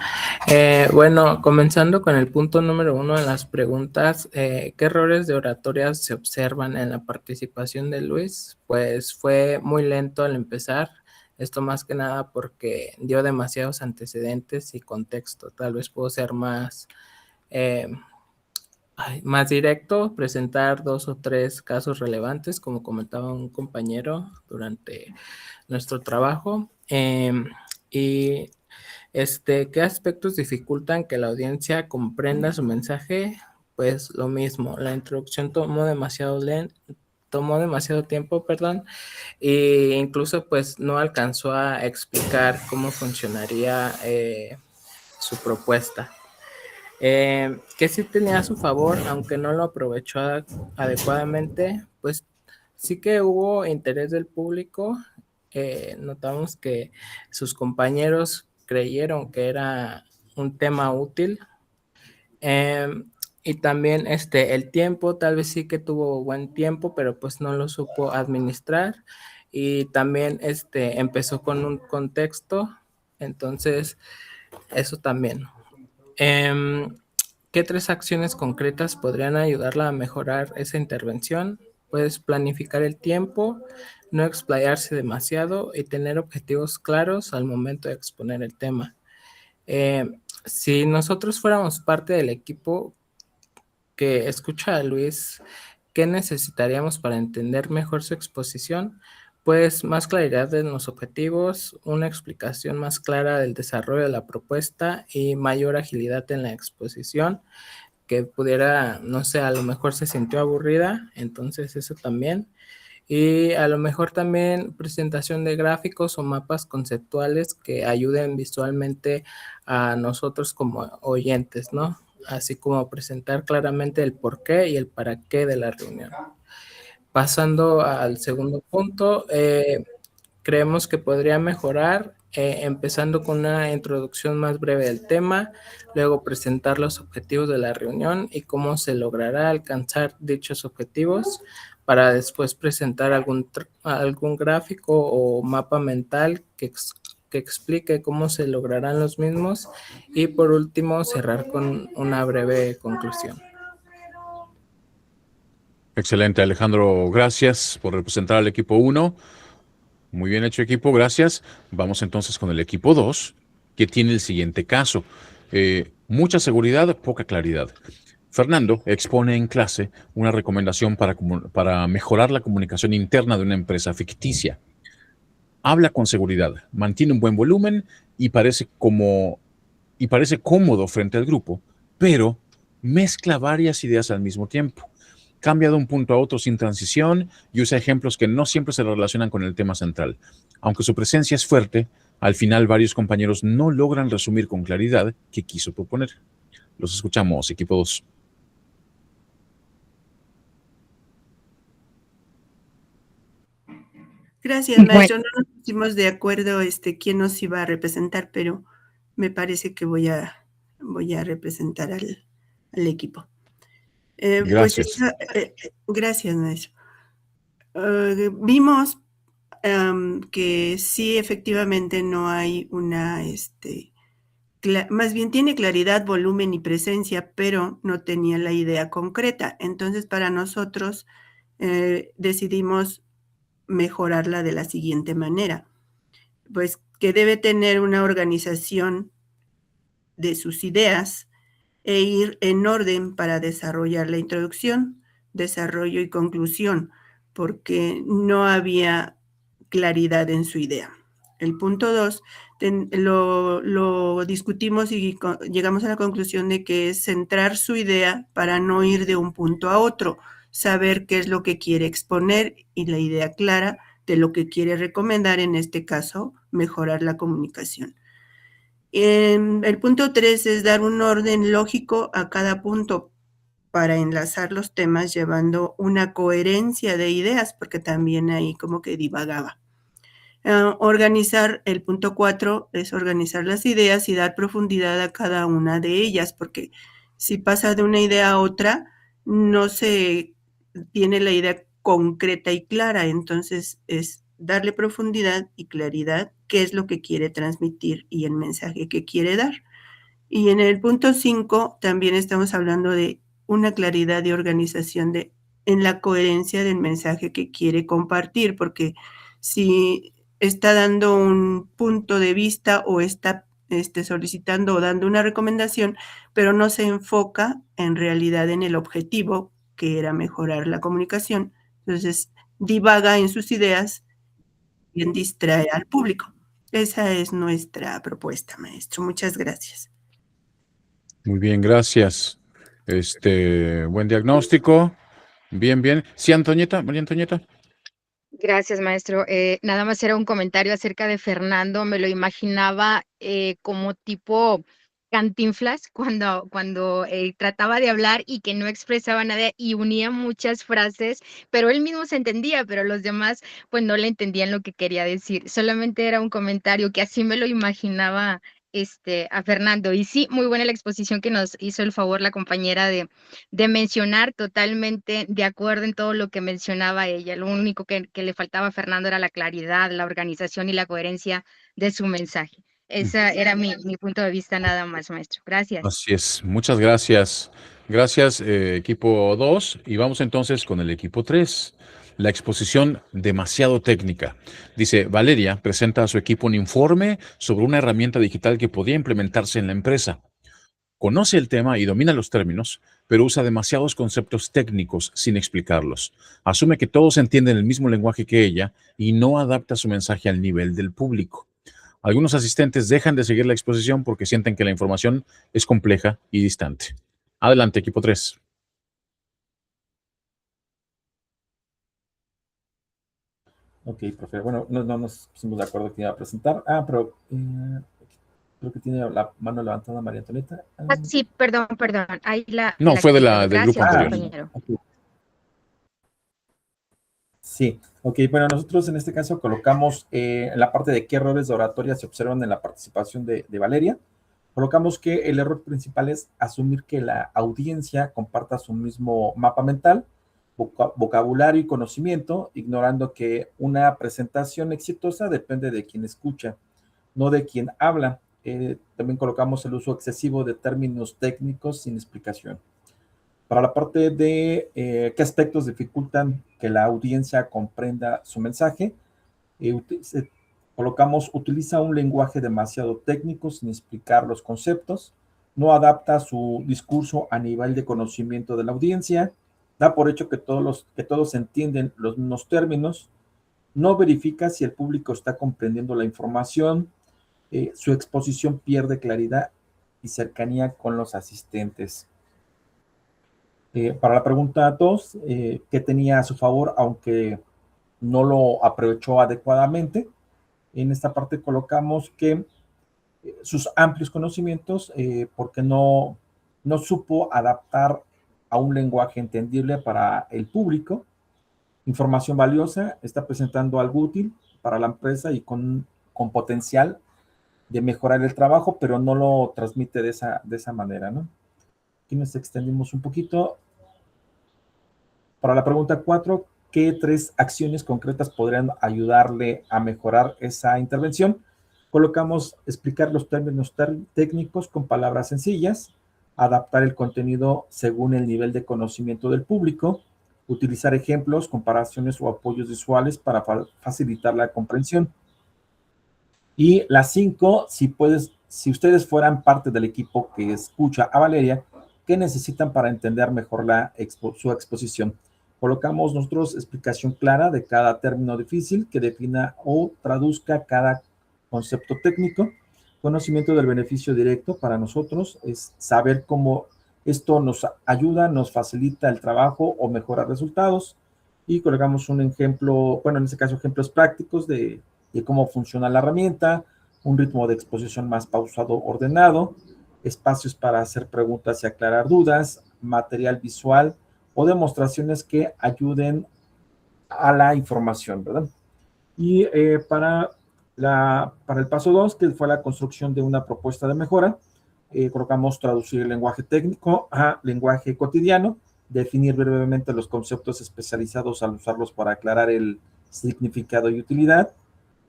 Bueno, comenzando con el punto número 1 de las preguntas, ¿qué errores de oratoria se observan en la participación de Luis? Pues fue muy lento al empezar, esto más que nada porque dio demasiados antecedentes y contexto. Tal vez puedo ser eh, más directo, presentar 2 o 3 casos relevantes, como comentaba un compañero durante nuestro trabajo. Y ¿qué aspectos dificultan que la audiencia comprenda su mensaje? Pues lo mismo, la introducción tomó demasiado tiempo, perdón, e incluso pues no alcanzó a explicar cómo funcionaría su propuesta. Que sí tenía a su favor, aunque no lo aprovechó adecuadamente, pues sí que hubo interés del público. Notamos que sus compañeros creyeron que era un tema útil. Y también el tiempo, tal vez sí que tuvo buen tiempo, pero pues no lo supo administrar. Y también empezó con un contexto, entonces eso también. ¿Qué 3 acciones concretas podrían ayudarla a mejorar esa intervención? Pues planificar el tiempo, no explayarse demasiado y tener objetivos claros al momento de exponer el tema. Si nosotros fuéramos parte del equipo que escucha a Luis, ¿qué necesitaríamos para entender mejor su exposición? Pues más claridad en los objetivos, una explicación más clara del desarrollo de la propuesta y mayor agilidad en la exposición, que pudiera, no sé, a lo mejor se sintió aburrida, entonces eso también. Y a lo mejor también presentación de gráficos o mapas conceptuales que ayuden visualmente a nosotros como oyentes, ¿no? Así como presentar claramente el porqué y el para qué de la reunión. Pasando al segundo punto, creemos que podría mejorar empezando con una introducción más breve del tema, luego presentar los objetivos de la reunión y cómo se logrará alcanzar dichos objetivos, para después presentar algún gráfico o mapa mental que explique cómo se lograrán los mismos y por último cerrar con una breve conclusión. Excelente, Alejandro. Gracias por representar al equipo 1. Muy bien hecho, equipo. Gracias. Vamos entonces con el equipo 2, que tiene el siguiente caso. Mucha seguridad, poca claridad. Fernando expone en clase una recomendación para mejorar la comunicación interna de una empresa ficticia. Habla con seguridad, mantiene un buen volumen y parece cómodo frente al grupo, pero mezcla varias ideas al mismo tiempo. Cambia de un punto a otro sin transición y usa ejemplos que no siempre se relacionan con el tema central. Aunque su presencia es fuerte, al final varios compañeros no logran resumir con claridad qué quiso proponer. Los escuchamos, equipo 2. Gracias, maestro. No nos pusimos de acuerdo quién nos iba a representar, pero me parece que voy a representar al equipo. Gracias. Pues, gracias, maestro. Vimos que sí, efectivamente no hay una, más bien tiene claridad, volumen y presencia, pero no tenía la idea concreta. Entonces, para nosotros decidimos mejorarla de la siguiente manera, pues que debe tener una organización de sus ideas e ir en orden para desarrollar la introducción, desarrollo y conclusión, porque no había claridad en su idea. El punto 2 lo discutimos y llegamos a la conclusión de que es centrar su idea para no ir de un punto a otro, saber qué es lo que quiere exponer y la idea clara de lo que quiere recomendar, en este caso, mejorar la comunicación. El punto 3 es dar un orden lógico a cada punto para enlazar los temas, llevando una coherencia de ideas, porque también ahí como que divagaba. Organizar, el punto 4 es organizar las ideas y dar profundidad a cada una de ellas, porque si pasa de una idea a otra, no se tiene la idea concreta y clara, entonces es darle profundidad y claridad, qué es lo que quiere transmitir y el mensaje que quiere dar. Y en el punto 5 también estamos hablando de una claridad de organización en la coherencia del mensaje que quiere compartir, porque si está dando un punto de vista o está solicitando o dando una recomendación, pero no se enfoca en realidad en el objetivo, que era mejorar la comunicación, entonces divaga en sus ideas y distrae al público. Esa es nuestra propuesta, maestro. Muchas gracias. Muy bien, gracias. Buen diagnóstico. Bien, bien. Sí, Antonieta, María Antonieta. Gracias, maestro. Nada más era un comentario acerca de Fernando. Me lo imaginaba como tipo Cantinflas cuando trataba de hablar y que no expresaba nada y unía muchas frases, pero él mismo se entendía, pero los demás pues no le entendían lo que quería decir. Solamente era un comentario que así me lo imaginaba a Fernando. Y sí, muy buena la exposición que nos hizo el favor la compañera de mencionar, totalmente de acuerdo en todo lo que mencionaba ella. Lo único que le faltaba a Fernando era la claridad, la organización y la coherencia de su mensaje. Ese era mi punto de vista nada más, maestro. Gracias. Así es. Muchas gracias. Gracias, equipo 2. Y vamos entonces con el equipo 3. La exposición demasiado técnica. Dice, Valeria presenta a su equipo un informe sobre una herramienta digital que podía implementarse en la empresa. Conoce el tema y domina los términos, pero usa demasiados conceptos técnicos sin explicarlos. Asume que todos entienden el mismo lenguaje que ella y no adapta su mensaje al nivel del público. Algunos asistentes dejan de seguir la exposición porque sienten que la información es compleja y distante. Adelante, equipo 3. Ok, profe. Bueno, no nos pusimos de acuerdo que iba a presentar. Pero creo que tiene la mano levantada María Antonieta. Sí, perdón. Ahí No, fue del grupo Gracias, anterior. compañero. Okay. Sí, ok. Bueno, nosotros en este caso colocamos en la parte de qué errores de oratoria se observan en la participación de Valeria. Colocamos que el error principal es asumir que la audiencia comparta su mismo mapa mental, vocabulario y conocimiento, ignorando que una presentación exitosa depende de quien escucha, no de quien habla. También colocamos el uso excesivo de términos técnicos sin explicación. Para la parte de qué aspectos dificultan que la audiencia comprenda su mensaje, colocamos, utiliza un lenguaje demasiado técnico sin explicar los conceptos, no adapta su discurso a nivel de conocimiento de la audiencia, da por hecho que todos entienden los mismos términos, no verifica si el público está comprendiendo la información, su exposición pierde claridad y cercanía con los asistentes. Para la pregunta 2, ¿qué tenía a su favor aunque no lo aprovechó adecuadamente? En esta parte colocamos que sus amplios conocimientos, porque no supo adaptar a un lenguaje entendible para el público. Información valiosa, está presentando algo útil para la empresa y con potencial de mejorar el trabajo, pero no lo transmite de esa manera, ¿no? Aquí nos extendimos un poquito. Para la pregunta 4, ¿qué 3 acciones concretas podrían ayudarle a mejorar esa intervención? Colocamos explicar los términos técnicos con palabras sencillas, adaptar el contenido según el nivel de conocimiento del público, utilizar ejemplos, comparaciones o apoyos visuales para facilitar la comprensión. Y la 5, si ustedes fueran parte del equipo que escucha a Valeria, ¿qué necesitan para entender mejor su exposición? Colocamos nosotros explicación clara de cada término difícil que defina o traduzca cada concepto técnico. Conocimiento del beneficio directo para nosotros es saber cómo esto nos ayuda, nos facilita el trabajo o mejora resultados. Y colocamos un ejemplo, bueno, en este caso ejemplos prácticos de cómo funciona la herramienta, un ritmo de exposición más pausado, ordenado, espacios para hacer preguntas y aclarar dudas, material visual o demostraciones que ayuden a la información, ¿verdad? Y para el paso 2, que fue la construcción de una propuesta de mejora, colocamos traducir el lenguaje técnico a lenguaje cotidiano, definir brevemente los conceptos especializados al usarlos para aclarar el significado y utilidad,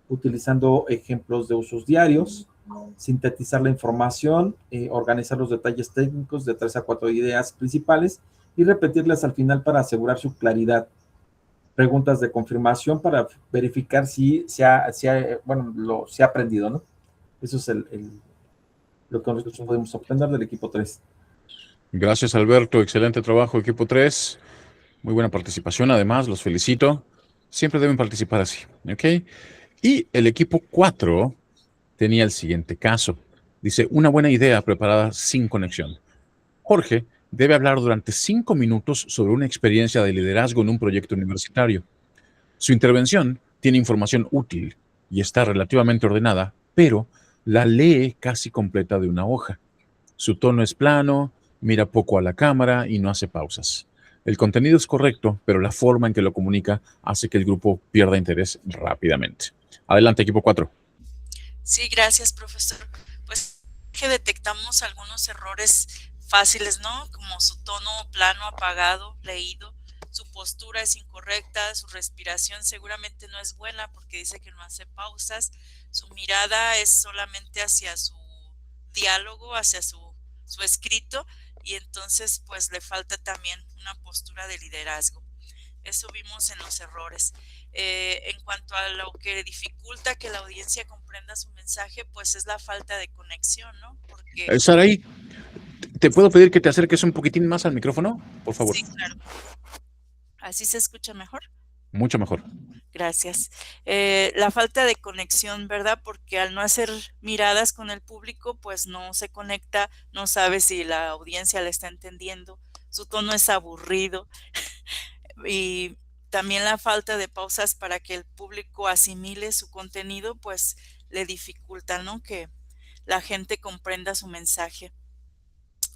utilizando ejemplos de usos diarios, sintetizar la información, organizar los detalles técnicos de 3 a 4 ideas principales y repetirlas al final para asegurar su claridad. Preguntas de confirmación para verificar si se ha aprendido, ¿no? Eso es lo que nosotros podemos aprender del equipo 3. Gracias, Alberto. Excelente trabajo, equipo 3. Muy buena participación, además, los felicito. Siempre deben participar así, ¿ok? Y el equipo 4 tenía el siguiente caso. Dice, una buena idea preparada sin conexión. Jorge debe hablar durante 5 minutos sobre una experiencia de liderazgo en un proyecto universitario. Su intervención tiene información útil y está relativamente ordenada, pero la lee casi completa de una hoja. Su tono es plano, mira poco a la cámara y no hace pausas. El contenido es correcto, pero la forma en que lo comunica hace que el grupo pierda interés rápidamente. Adelante, equipo 4. Sí, gracias, profesor. Pues que detectamos algunos errores fáciles, ¿no? Como su tono plano, apagado, leído, su postura es incorrecta, su respiración seguramente no es buena porque dice que no hace pausas, su mirada es solamente hacia su diálogo, hacia su escrito, y entonces pues le falta también una postura de liderazgo. Eso vimos en los errores. En cuanto a lo que dificulta que la audiencia comprenda su mensaje, pues es la falta de conexión, ¿no? Porque... Saraí, ¿te puedo pedir que te acerques un poquitín más al micrófono, por favor? Sí, claro. ¿Así se escucha mejor? Mucho mejor. Gracias. La falta de conexión, ¿verdad? Porque al no hacer miradas con el público, pues no se conecta, no sabe si la audiencia le está entendiendo, su tono es aburrido y también la falta de pausas para que el público asimile su contenido, pues le dificulta, ¿no? Que la gente comprenda su mensaje.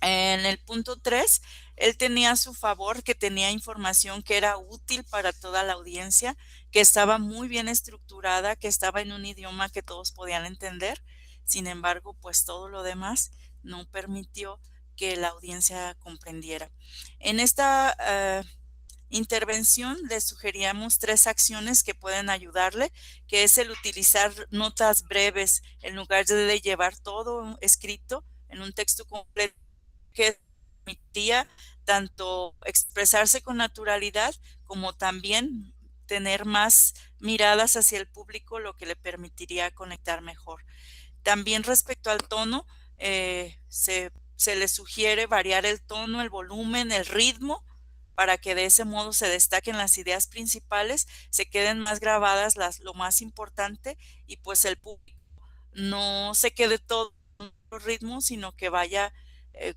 En el punto 3, él tenía a su favor que tenía información que era útil para toda la audiencia, que estaba muy bien estructurada, que estaba en un idioma que todos podían entender. Sin embargo, pues todo lo demás no permitió que la audiencia comprendiera. En esta intervención le sugeríamos 3 acciones que pueden ayudarle, que es el utilizar notas breves en lugar de llevar todo escrito en un texto completo, que permitía tanto expresarse con naturalidad como también tener más miradas hacia el público, lo que le permitiría conectar mejor. También respecto al tono, se le sugiere variar el tono, el volumen, el ritmo, para que de ese modo se destaquen las ideas principales, se queden más grabadas lo más importante y pues el público no se quede todo en el ritmo, sino que vaya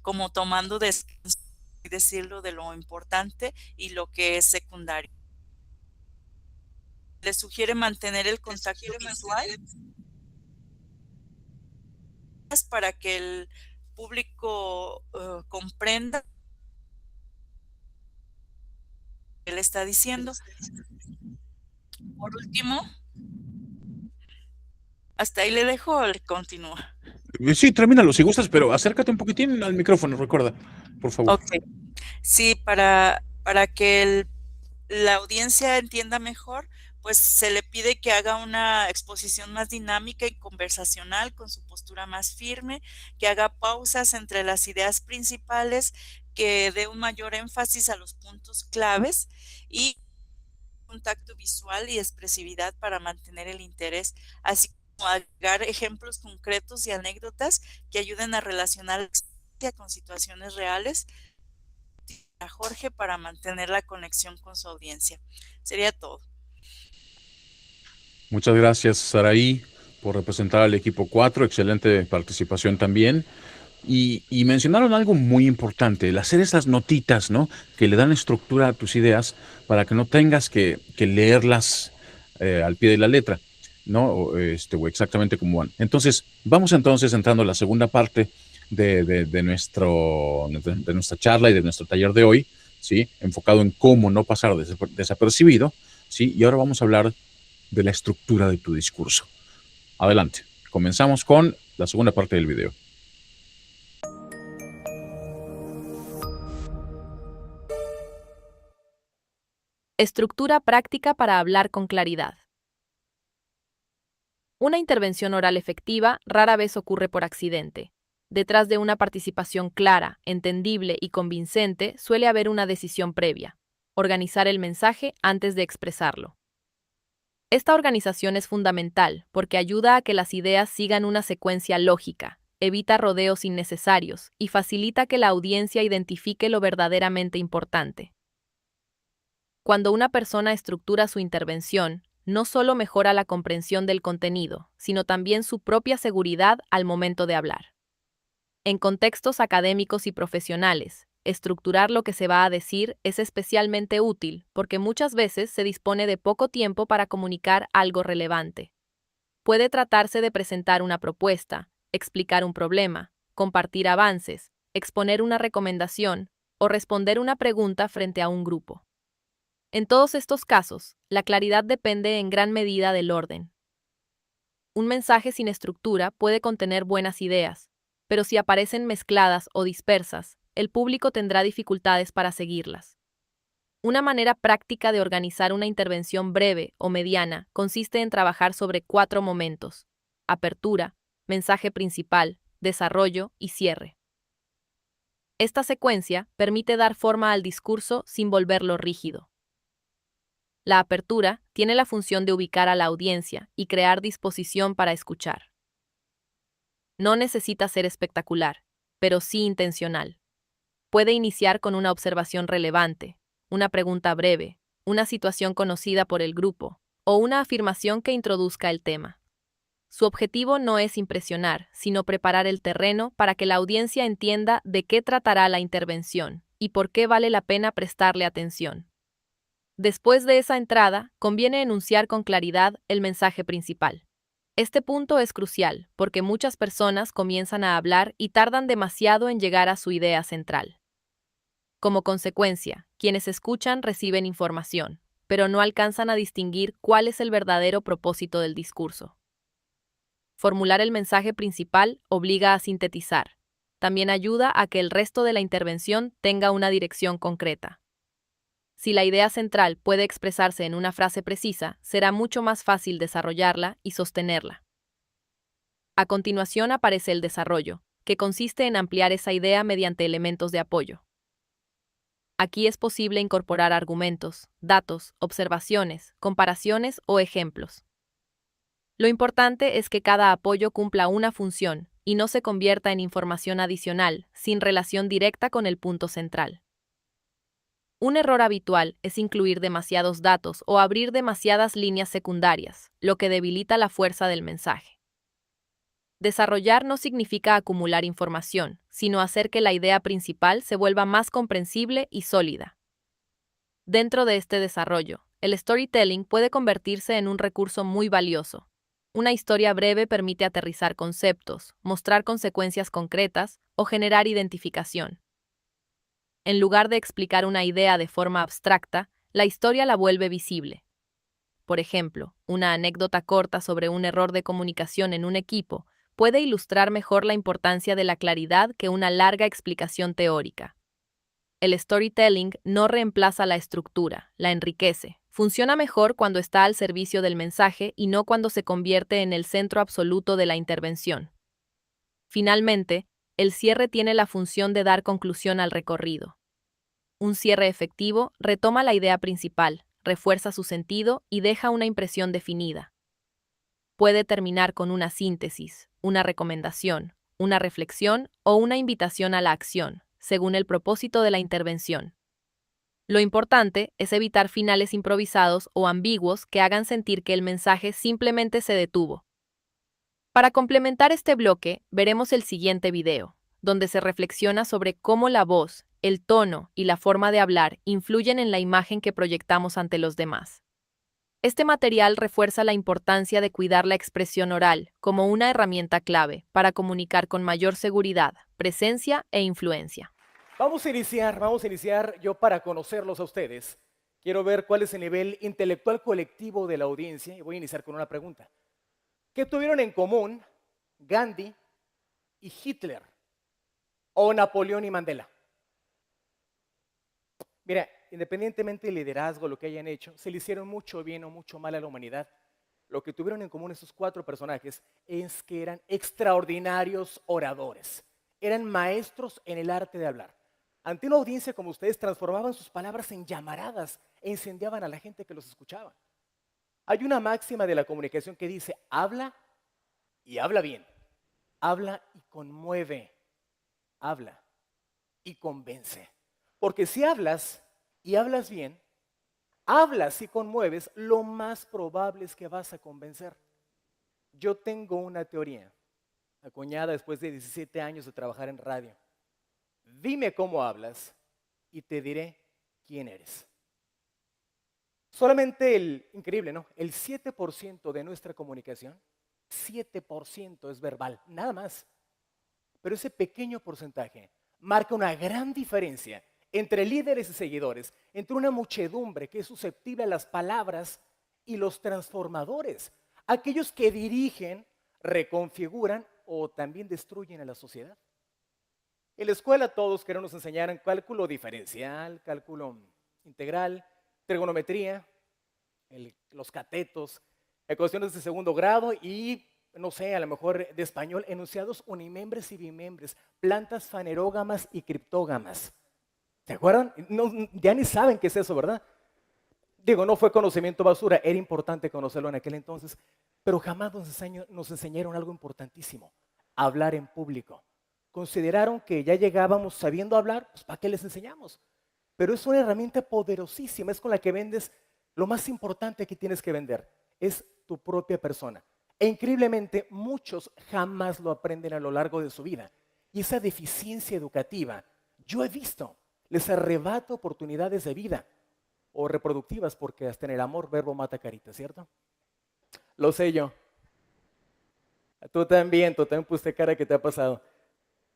como tomando descanso, y decirlo, de lo importante y lo que es secundario. Le sugiere mantener el contacto visual para que el público comprenda lo que él está diciendo. Por último, hasta ahí le dejo o le continúa. Sí, termínalo si gustas, pero acércate un poquitín al micrófono, recuerda, por favor. Ok. Sí, para que la audiencia entienda mejor, pues se le pide que haga una exposición más dinámica y conversacional con su postura más firme, que haga pausas entre las ideas principales, que dé un mayor énfasis a los puntos claves y contacto visual y expresividad para mantener el interés, así como agregar ejemplos concretos y anécdotas que ayuden a relacionar la experiencia con situaciones reales a Jorge para mantener la conexión con su audiencia. Sería todo. Muchas gracias, Saraí, por representar al equipo 4. Excelente participación también. Y mencionaron algo muy importante, el hacer esas notitas, ¿no? Que le dan estructura a tus ideas para que no tengas que leerlas al pie de la letra, ¿no? O exactamente como van. Entonces, vamos entrando a la segunda parte de nuestra charla y de nuestro taller de hoy, ¿sí? Enfocado en cómo no pasar desapercibido, ¿sí? Y ahora vamos a hablar de la estructura de tu discurso. Adelante. Comenzamos con la segunda parte del video. Estructura práctica para hablar con claridad. Una intervención oral efectiva rara vez ocurre por accidente. Detrás de una participación clara, entendible y convincente suele haber una decisión previa: organizar el mensaje antes de expresarlo. Esta organización es fundamental porque ayuda a que las ideas sigan una secuencia lógica, evita rodeos innecesarios y facilita que la audiencia identifique lo verdaderamente importante. Cuando una persona estructura su intervención, no solo mejora la comprensión del contenido, sino también su propia seguridad al momento de hablar. En contextos académicos y profesionales, estructurar lo que se va a decir es especialmente útil porque muchas veces se dispone de poco tiempo para comunicar algo relevante. Puede tratarse de presentar una propuesta, explicar un problema, compartir avances, exponer una recomendación o responder una pregunta frente a un grupo. En todos estos casos, la claridad depende en gran medida del orden. Un mensaje sin estructura puede contener buenas ideas, pero si aparecen mezcladas o dispersas, el público tendrá dificultades para seguirlas. Una manera práctica de organizar una intervención breve o mediana consiste en trabajar sobre 4 momentos: apertura, mensaje principal, desarrollo y cierre. Esta secuencia permite dar forma al discurso sin volverlo rígido. La apertura tiene la función de ubicar a la audiencia y crear disposición para escuchar. No necesita ser espectacular, pero sí intencional. Puede iniciar con una observación relevante, una pregunta breve, una situación conocida por el grupo, o una afirmación que introduzca el tema. Su objetivo no es impresionar, sino preparar el terreno para que la audiencia entienda de qué tratará la intervención y por qué vale la pena prestarle atención. Después de esa entrada, conviene enunciar con claridad el mensaje principal. Este punto es crucial porque muchas personas comienzan a hablar y tardan demasiado en llegar a su idea central. Como consecuencia, quienes escuchan reciben información, pero no alcanzan a distinguir cuál es el verdadero propósito del discurso. Formular el mensaje principal obliga a sintetizar. También ayuda a que el resto de la intervención tenga una dirección concreta. Si la idea central puede expresarse en una frase precisa, será mucho más fácil desarrollarla y sostenerla. A continuación aparece el desarrollo, que consiste en ampliar esa idea mediante elementos de apoyo. Aquí es posible incorporar argumentos, datos, observaciones, comparaciones o ejemplos. Lo importante es que cada apoyo cumpla una función y no se convierta en información adicional, sin relación directa con el punto central. Un error habitual es incluir demasiados datos o abrir demasiadas líneas secundarias, lo que debilita la fuerza del mensaje. Desarrollar no significa acumular información, sino hacer que la idea principal se vuelva más comprensible y sólida. Dentro de este desarrollo, el storytelling puede convertirse en un recurso muy valioso. Una historia breve permite aterrizar conceptos, mostrar consecuencias concretas o generar identificación. En lugar de explicar una idea de forma abstracta, la historia la vuelve visible. Por ejemplo, una anécdota corta sobre un error de comunicación en un equipo puede ilustrar mejor la importancia de la claridad que una larga explicación teórica. El storytelling no reemplaza la estructura, la enriquece. Funciona mejor cuando está al servicio del mensaje y no cuando se convierte en el centro absoluto de la intervención. Finalmente, el cierre tiene la función de dar conclusión al recorrido. Un cierre efectivo retoma la idea principal, refuerza su sentido y deja una impresión definida. Puede terminar con una síntesis, una recomendación, una reflexión o una invitación a la acción, según el propósito de la intervención. Lo importante es evitar finales improvisados o ambiguos que hagan sentir que el mensaje simplemente se detuvo. Para complementar este bloque, veremos el siguiente video, donde se reflexiona sobre cómo la voz, el tono y la forma de hablar influyen en la imagen que proyectamos ante los demás. Este material refuerza la importancia de cuidar la expresión oral como una herramienta clave para comunicar con mayor seguridad, presencia e influencia. Vamos a iniciar yo para conocerlos a ustedes. Quiero ver cuál es el nivel intelectual colectivo de la audiencia y voy a iniciar con una pregunta. ¿Qué tuvieron en común Gandhi y Hitler o Napoleón y Mandela? Mira, independientemente del liderazgo, lo que hayan hecho, se le hicieron mucho bien o mucho mal a la humanidad. Lo que tuvieron en común estos 4 personajes es que eran extraordinarios oradores. Eran maestros en el arte de hablar. Ante una audiencia como ustedes, transformaban sus palabras en llamaradas e incendiaban a la gente que los escuchaba. Hay una máxima de la comunicación que dice, habla y habla bien. Habla y conmueve. Habla y convence. Porque si hablas y hablas bien, hablas y conmueves, lo más probable es que vas a convencer. Yo tengo una teoría, acuñada después de 17 años de trabajar en radio. Dime cómo hablas y te diré quién eres. Solamente increíble, ¿no? El 7% de nuestra comunicación, 7% es verbal, nada más. Pero ese pequeño porcentaje marca una gran diferencia entre líderes y seguidores, entre una muchedumbre que es susceptible a las palabras y los transformadores, aquellos que dirigen, reconfiguran o también destruyen a la sociedad. En la escuela todos queremos enseñar cálculo diferencial, cálculo integral, trigonometría, los catetos, ecuaciones de segundo grado y, no sé, a lo mejor de español, enunciados unimembres y bimembres, plantas fanerógamas y criptógamas. ¿Se acuerdan? No, ya ni saben qué es eso, ¿verdad? Digo, no fue conocimiento basura, era importante conocerlo en aquel entonces, pero jamás nos enseñaron algo importantísimo, hablar en público. Consideraron que ya llegábamos sabiendo hablar, pues ¿para qué les enseñamos? Pero es una herramienta poderosísima, es con la que vendes lo más importante que tienes que vender, es tu propia persona. E increíblemente, muchos jamás lo aprenden a lo largo de su vida. Y esa deficiencia educativa, yo he visto, les arrebata oportunidades de vida o reproductivas, porque hasta en el amor verbo mata carita, ¿cierto? Lo sé yo. Tú también pusiste cara que te ha pasado.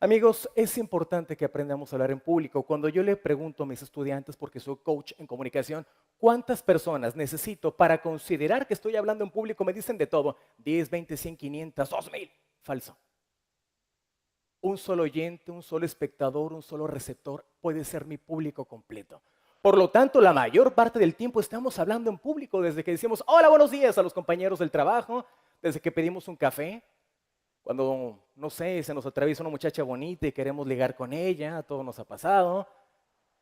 Amigos, es importante que aprendamos a hablar en público. Cuando yo le pregunto a mis estudiantes, porque soy coach en comunicación, ¿cuántas personas necesito para considerar que estoy hablando en público? Me dicen de todo, 10, 20, 100, 500, 2000. Falso. Un solo oyente, un solo espectador, un solo receptor puede ser mi público completo. Por lo tanto, la mayor parte del tiempo estamos hablando en público, desde que decimos hola, buenos días a los compañeros del trabajo, desde que pedimos un café, cuando, no sé, se nos atraviesa una muchacha bonita y queremos ligar con ella, a todos nos ha pasado,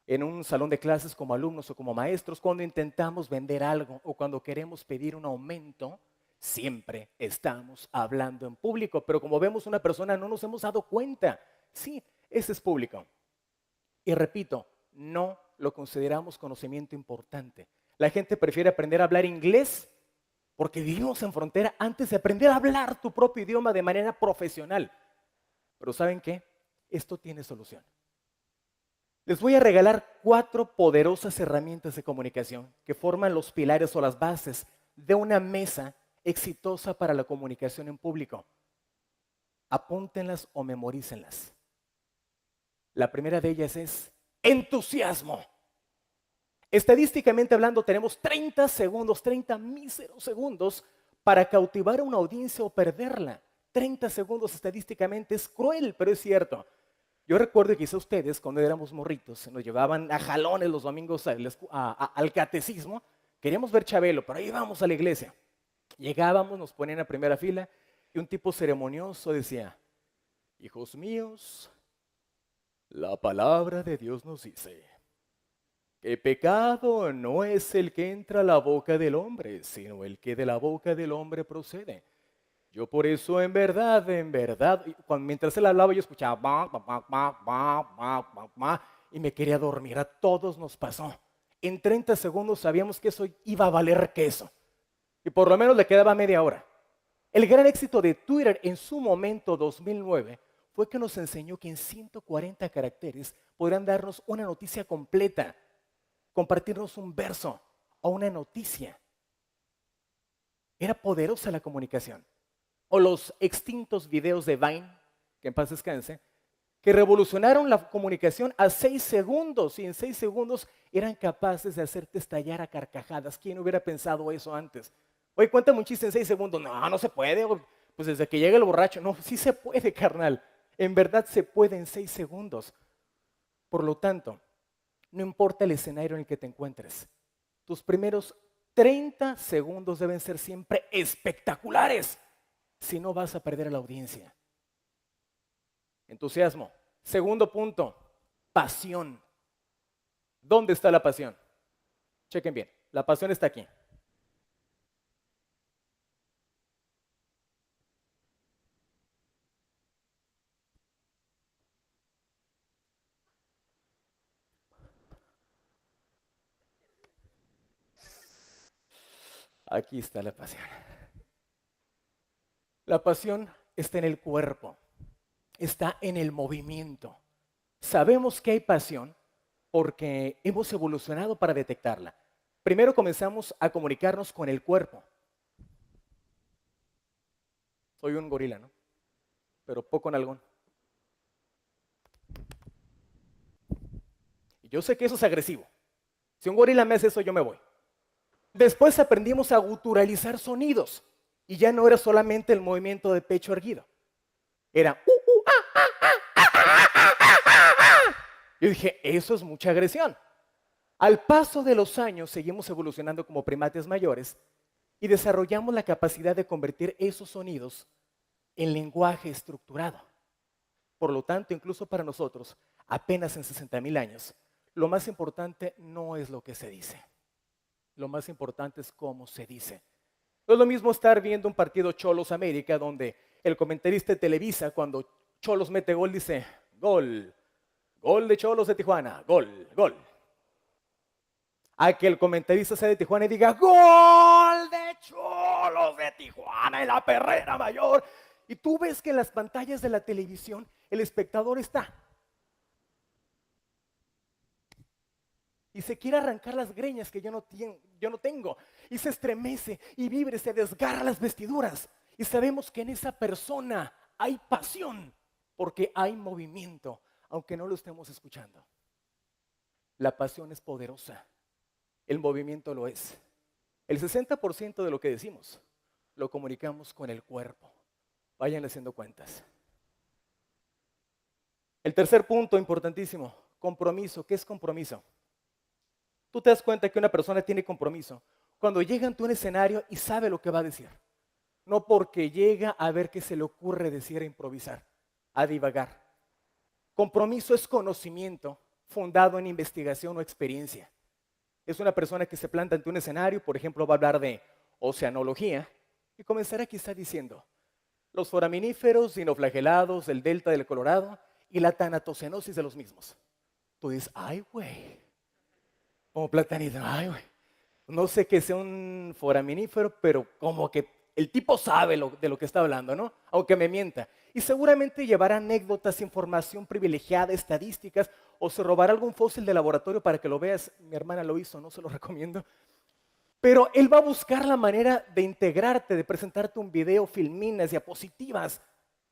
en un salón de clases como alumnos o como maestros, cuando intentamos vender algo o cuando queremos pedir un aumento, siempre estamos hablando en público, pero como vemos una persona no nos hemos dado cuenta. Sí, ese es público. Y repito, no lo consideramos conocimiento importante. La gente prefiere aprender a hablar inglés porque vivimos en frontera antes de aprender a hablar tu propio idioma de manera profesional. Pero ¿saben qué? Esto tiene solución. Les voy a regalar 4 poderosas herramientas de comunicación que forman los pilares o las bases de una mesa exitosa para la comunicación en público. Apúntenlas o memorícenlas. La primera de ellas es entusiasmo. Estadísticamente hablando, tenemos 30 segundos, 30 míseros segundos para cautivar a una audiencia o perderla. 30 segundos estadísticamente es cruel, pero es cierto. Yo recuerdo que quizá ustedes, cuando éramos morritos, nos llevaban a jalones los domingos al catecismo. Queríamos ver Chabelo, pero ahí íbamos a la iglesia. Llegábamos, nos ponían a primera fila y un tipo ceremonioso decía, hijos míos, la palabra de Dios nos dice que pecado no es el que entra a la boca del hombre, sino el que de la boca del hombre procede. Yo por eso en verdad, mientras él hablaba yo escuchaba y me quería dormir. A todos nos pasó. En 30 segundos sabíamos que eso iba a valer queso. Y por lo menos le quedaba media hora. El gran éxito de Twitter en su momento, 2009, fue que nos enseñó que en 140 caracteres podrían darnos una noticia completa, compartirnos un verso o una noticia. Era poderosa la comunicación. O los extintos videos de Vine, que en paz descanse, que revolucionaron la comunicación a 6 segundos y en 6 segundos eran capaces de hacerte estallar a carcajadas. ¿Quién hubiera pensado eso antes? Oye, cuéntame un chiste en 6 segundos. No, no se puede. Pues desde que llega el borracho. No, sí se puede, carnal. En verdad se puede en 6 segundos. Por lo tanto, No importa el escenario en el que te encuentres. Tus primeros 30 segundos deben ser siempre espectaculares. Si no, vas a perder a la audiencia. Entusiasmo. Segundo punto, pasión. ¿Dónde está la pasión? Chequen bien, la pasión está aquí. Aquí está la pasión. La pasión está en el cuerpo, está en el movimiento. Sabemos que hay pasión porque hemos evolucionado para detectarla. Primero comenzamos a comunicarnos con el cuerpo. Soy un gorila, ¿no? Pero poco nalgón. Y yo sé que eso es agresivo. Si un gorila me hace eso, yo me voy. Después aprendimos a guturalizar sonidos. Y ya no era solamente el movimiento de pecho erguido. Era Yo dije, eso es mucha agresión. Al paso de los años seguimos evolucionando como primates mayores y desarrollamos la capacidad de convertir esos sonidos en lenguaje estructurado. Por lo tanto, incluso para nosotros, apenas en 60,000 años, lo más importante no es lo que se dice. Lo más importante es cómo se dice. No es lo mismo estar viendo un partido Cholos América donde el comentarista de Televisa, cuando Cholos mete gol, dice, gol, gol de Cholos de Tijuana, gol, gol. A que el comentarista sea de Tijuana y diga, gol de Cholos de Tijuana en la Perrera Mayor. Y tú ves que en las pantallas de la televisión el espectador está y se quiere arrancar las greñas que yo no tengo, y se estremece y vibra, se desgarra las vestiduras. Y sabemos que en esa persona hay pasión, porque hay movimiento, aunque no lo estemos escuchando. La pasión es poderosa, el movimiento lo es. El 60% de lo que decimos lo comunicamos con el cuerpo. Vayan haciendo cuentas. El tercer punto importantísimo, compromiso. ¿Qué es compromiso? Tú te das cuenta que una persona tiene compromiso cuando llega ante un escenario y sabe lo que va a decir. No porque llega a ver qué se le ocurre decir a improvisar, a divagar. Compromiso es conocimiento fundado en investigación o experiencia. Es una persona que se planta ante un escenario, por ejemplo, va a hablar de oceanología y comenzará quizá diciendo los foraminíferos dinoflagelados del delta del Colorado y la tanatocenosis de los mismos. Tú dices, ay, güey. Como platanito, ay, güey. No sé qué sea un foraminífero, pero como que el tipo sabe de lo que está hablando, ¿no? Aunque me mienta. Y seguramente llevará anécdotas, información privilegiada, estadísticas, o se robará algún fósil de laboratorio para que lo veas. Mi hermana lo hizo, no se lo recomiendo. Pero él va a buscar la manera de integrarte, de presentarte un video, filminas, diapositivas.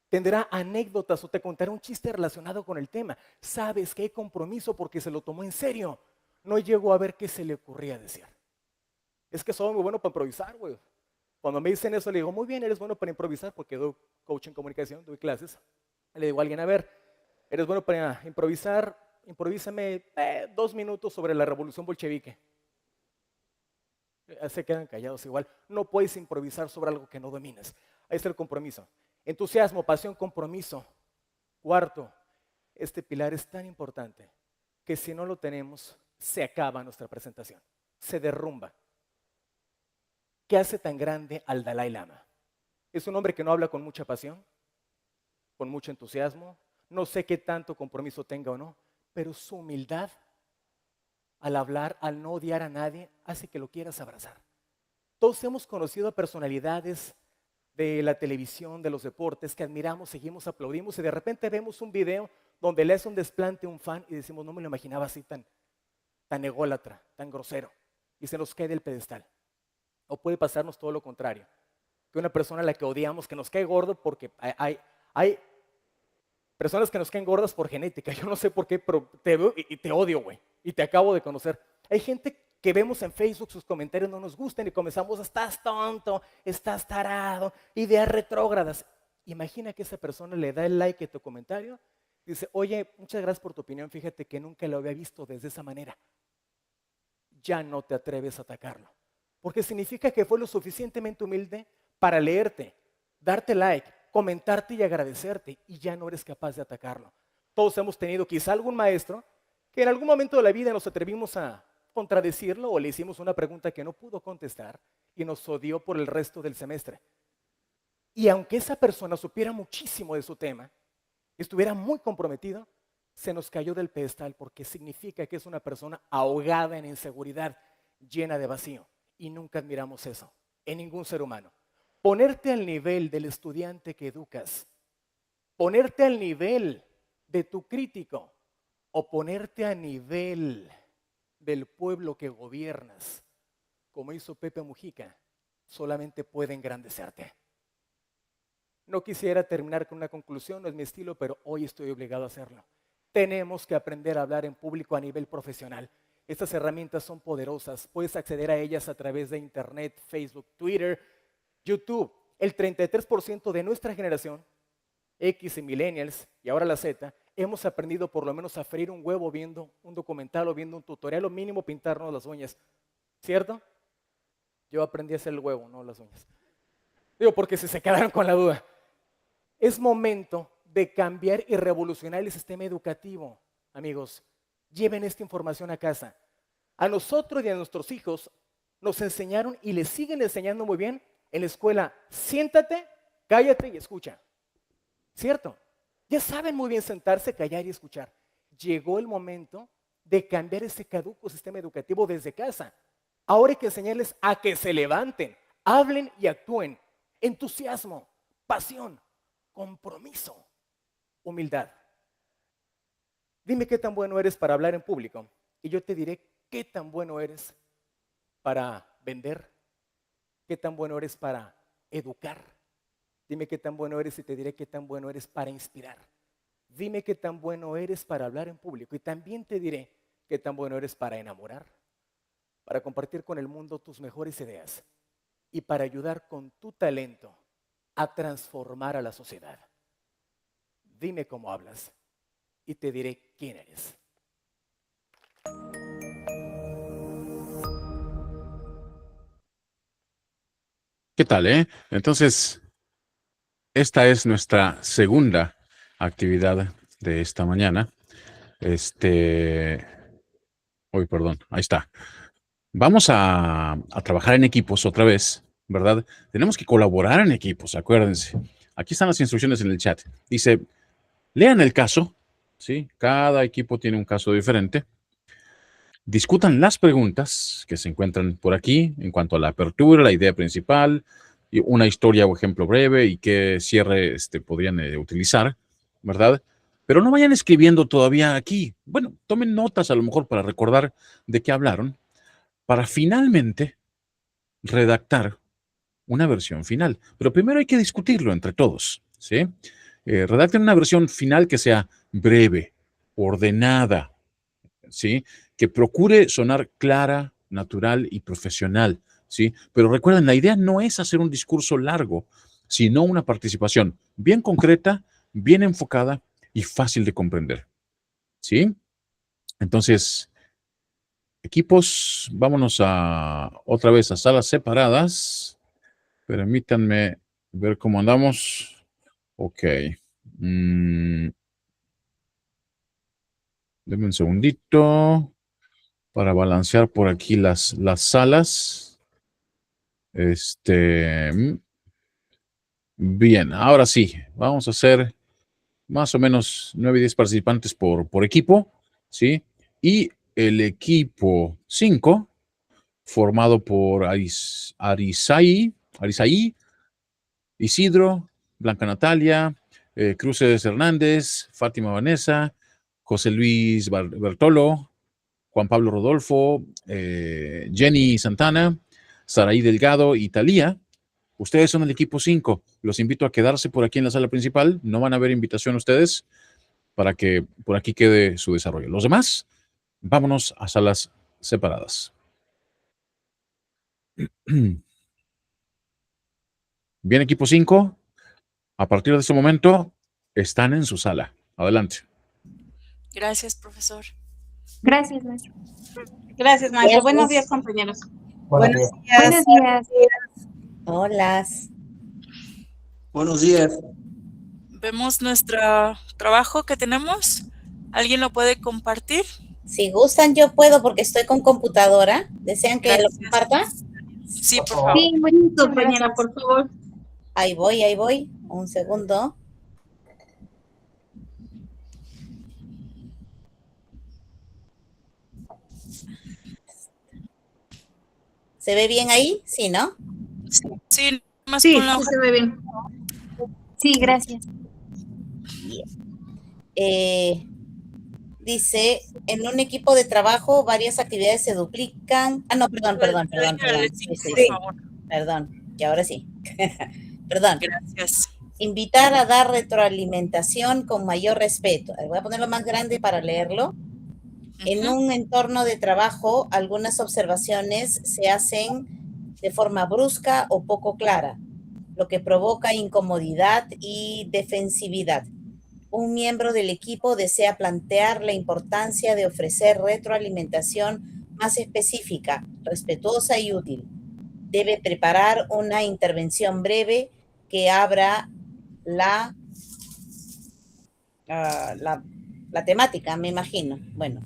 Tendrá anécdotas o te contará un chiste relacionado con el tema. Sabes que hay compromiso porque se lo tomó en serio. No llegó a ver qué se le ocurría decir. Es que soy muy bueno para improvisar, güey. Cuando me dicen eso, le digo, muy bien, eres bueno para improvisar porque doy coaching en comunicación, doy clases. Le digo a alguien, a ver, eres bueno para improvisar, improvísame 2 minutos sobre la revolución bolchevique. Se quedan callados igual. No puedes improvisar sobre algo que no dominas. Ahí está el compromiso. Entusiasmo, pasión, compromiso. Cuarto, este pilar es tan importante que si no lo tenemos, se acaba nuestra presentación, se derrumba. ¿Qué hace tan grande al Dalai Lama? Es un hombre que no habla con mucha pasión, con mucho entusiasmo, no sé qué tanto compromiso tenga o no, pero su humildad al hablar, al no odiar a nadie, hace que lo quieras abrazar. Todos hemos conocido a personalidades de la televisión, de los deportes, que admiramos, seguimos, aplaudimos, y de repente vemos un video donde le hace un desplante a un fan y decimos, no me lo imaginaba así tan ególatra, tan grosero, y se nos cae del pedestal. O puede pasarnos todo lo contrario, que una persona a la que odiamos, que nos cae gordo porque hay personas que nos caen gordas por genética, yo no sé por qué, pero te veo y te odio, güey, y te acabo de conocer. Hay gente que vemos en Facebook, sus comentarios no nos gustan y comenzamos, estás tonto, estás tarado, ideas retrógradas. Imagina que esa persona le da el like a tu comentario Dice, oye, muchas gracias por tu opinión, fíjate que nunca lo había visto desde esa manera. Ya no te atreves a atacarlo, porque significa que fue lo suficientemente humilde para leerte, darte like, comentarte y agradecerte, y ya no eres capaz de atacarlo. Todos hemos tenido quizá algún maestro que en algún momento de la vida nos atrevimos a contradecirlo o le hicimos una pregunta que no pudo contestar y nos odió por el resto del semestre. Y aunque esa persona supiera muchísimo de su tema, estuviera muy comprometido, se nos cayó del pedestal porque significa que es una persona ahogada en inseguridad, llena de vacío. Y nunca admiramos eso en ningún ser humano. Ponerte al nivel del estudiante que educas, ponerte al nivel de tu crítico o ponerte a nivel del pueblo que gobiernas, como hizo Pepe Mujica, solamente puede engrandecerte. No quisiera terminar con una conclusión, no es mi estilo, pero hoy estoy obligado a hacerlo. Tenemos que aprender a hablar en público a nivel profesional. Estas herramientas son poderosas. Puedes acceder a ellas a través de Internet, Facebook, Twitter, YouTube. El 33% de nuestra generación, X y Millennials, y ahora la Z, hemos aprendido por lo menos a freír un huevo viendo un documental o viendo un tutorial, o mínimo pintarnos las uñas. ¿Cierto? Yo aprendí a hacer el huevo, no las uñas. Digo, porque si se quedaron con la duda. Es momento de cambiar y revolucionar el sistema educativo. Amigos, lleven esta información a casa. A nosotros y a nuestros hijos nos enseñaron y les siguen enseñando muy bien en la escuela. Siéntate, cállate y escucha. ¿Cierto? Ya saben muy bien sentarse, callar y escuchar. Llegó el momento de cambiar ese caduco sistema educativo desde casa. Ahora hay que enseñarles a que se levanten, hablen y actúen. Entusiasmo, pasión, compromiso, humildad. Dime qué tan bueno eres para hablar en público y yo te diré qué tan bueno eres para vender, qué tan bueno eres para educar. Dime qué tan bueno eres y te diré qué tan bueno eres para inspirar. Dime qué tan bueno eres para hablar en público y también te diré qué tan bueno eres para enamorar, para compartir con el mundo tus mejores ideas y para ayudar con tu talento a transformar a la sociedad. Dime cómo hablas y te diré quién eres. ¿Qué tal, Entonces, esta es nuestra segunda actividad de esta mañana. Perdón, ahí está. Vamos a trabajar en equipos otra vez, ¿verdad? Tenemos que colaborar en equipos, acuérdense. Aquí están las instrucciones en el chat. Dice, lean el caso, ¿sí? Cada equipo tiene un caso diferente. Discutan las preguntas que se encuentran por aquí en cuanto a la apertura, la idea principal, y una historia o ejemplo breve y qué cierre podrían utilizar, ¿verdad? Pero no vayan escribiendo todavía aquí. Bueno, tomen notas a lo mejor para recordar de qué hablaron, para finalmente redactar una versión final. Pero primero hay que discutirlo entre todos, ¿sí? Redacten una versión final que sea breve, ordenada, ¿sí? Que procure sonar clara, natural y profesional, ¿sí? Pero recuerden, la idea no es hacer un discurso largo, sino una participación bien concreta, bien enfocada y fácil de comprender, ¿sí? Entonces, equipos, vámonos otra vez a salas separadas. Permítanme ver cómo andamos. Ok. Denme un segundito para balancear por aquí las salas. Bien, ahora sí, vamos a hacer más o menos 9 y 10 participantes por equipo, ¿sí? Y el equipo 5, formado por Arisaí, Isidro, Blanca Natalia, Cruces Hernández, Fátima Vanessa, José Luis Bertolo, Juan Pablo Rodolfo, Jenny Santana, Saraí Delgado y Talía. Ustedes son el equipo 5. Los invito a quedarse por aquí en la sala principal. No van a haber invitación a ustedes para que por aquí quede su desarrollo. Los demás, vámonos a salas separadas. Bien, equipo 5, a partir de este momento están en su sala. Adelante. Gracias, profesor. Gracias, maestro. Gracias, maestro. Buenos días, Gracias. compañeros. Buenos días. Buenos días. Hola. Buenos días. Vemos nuestro trabajo que tenemos. ¿Alguien lo puede compartir? Si gustan, yo puedo porque estoy con computadora. ¿Desean que lo comparta? Sí, por favor. Sí, buenísimo, Compañera, gracias. por favor. Ahí voy. Un segundo. ¿Se ve bien ahí? Sí, ¿no? Sí, más Sí, con la sí hoja. se ve bien. Sí, gracias. Dice, en un equipo de trabajo varias actividades se duplican. Ah, no, perdón. Sí. Perdón, que ahora sí. Perdón. Gracias. Invitar a dar retroalimentación con mayor respeto. Voy a ponerlo más grande para leerlo. En un entorno de trabajo, algunas observaciones se hacen de forma brusca o poco clara, lo que provoca incomodidad y defensividad. Un miembro del equipo desea plantear la importancia de ofrecer retroalimentación más específica, respetuosa y útil. Debe preparar una intervención breve que abra la temática, me imagino. Bueno.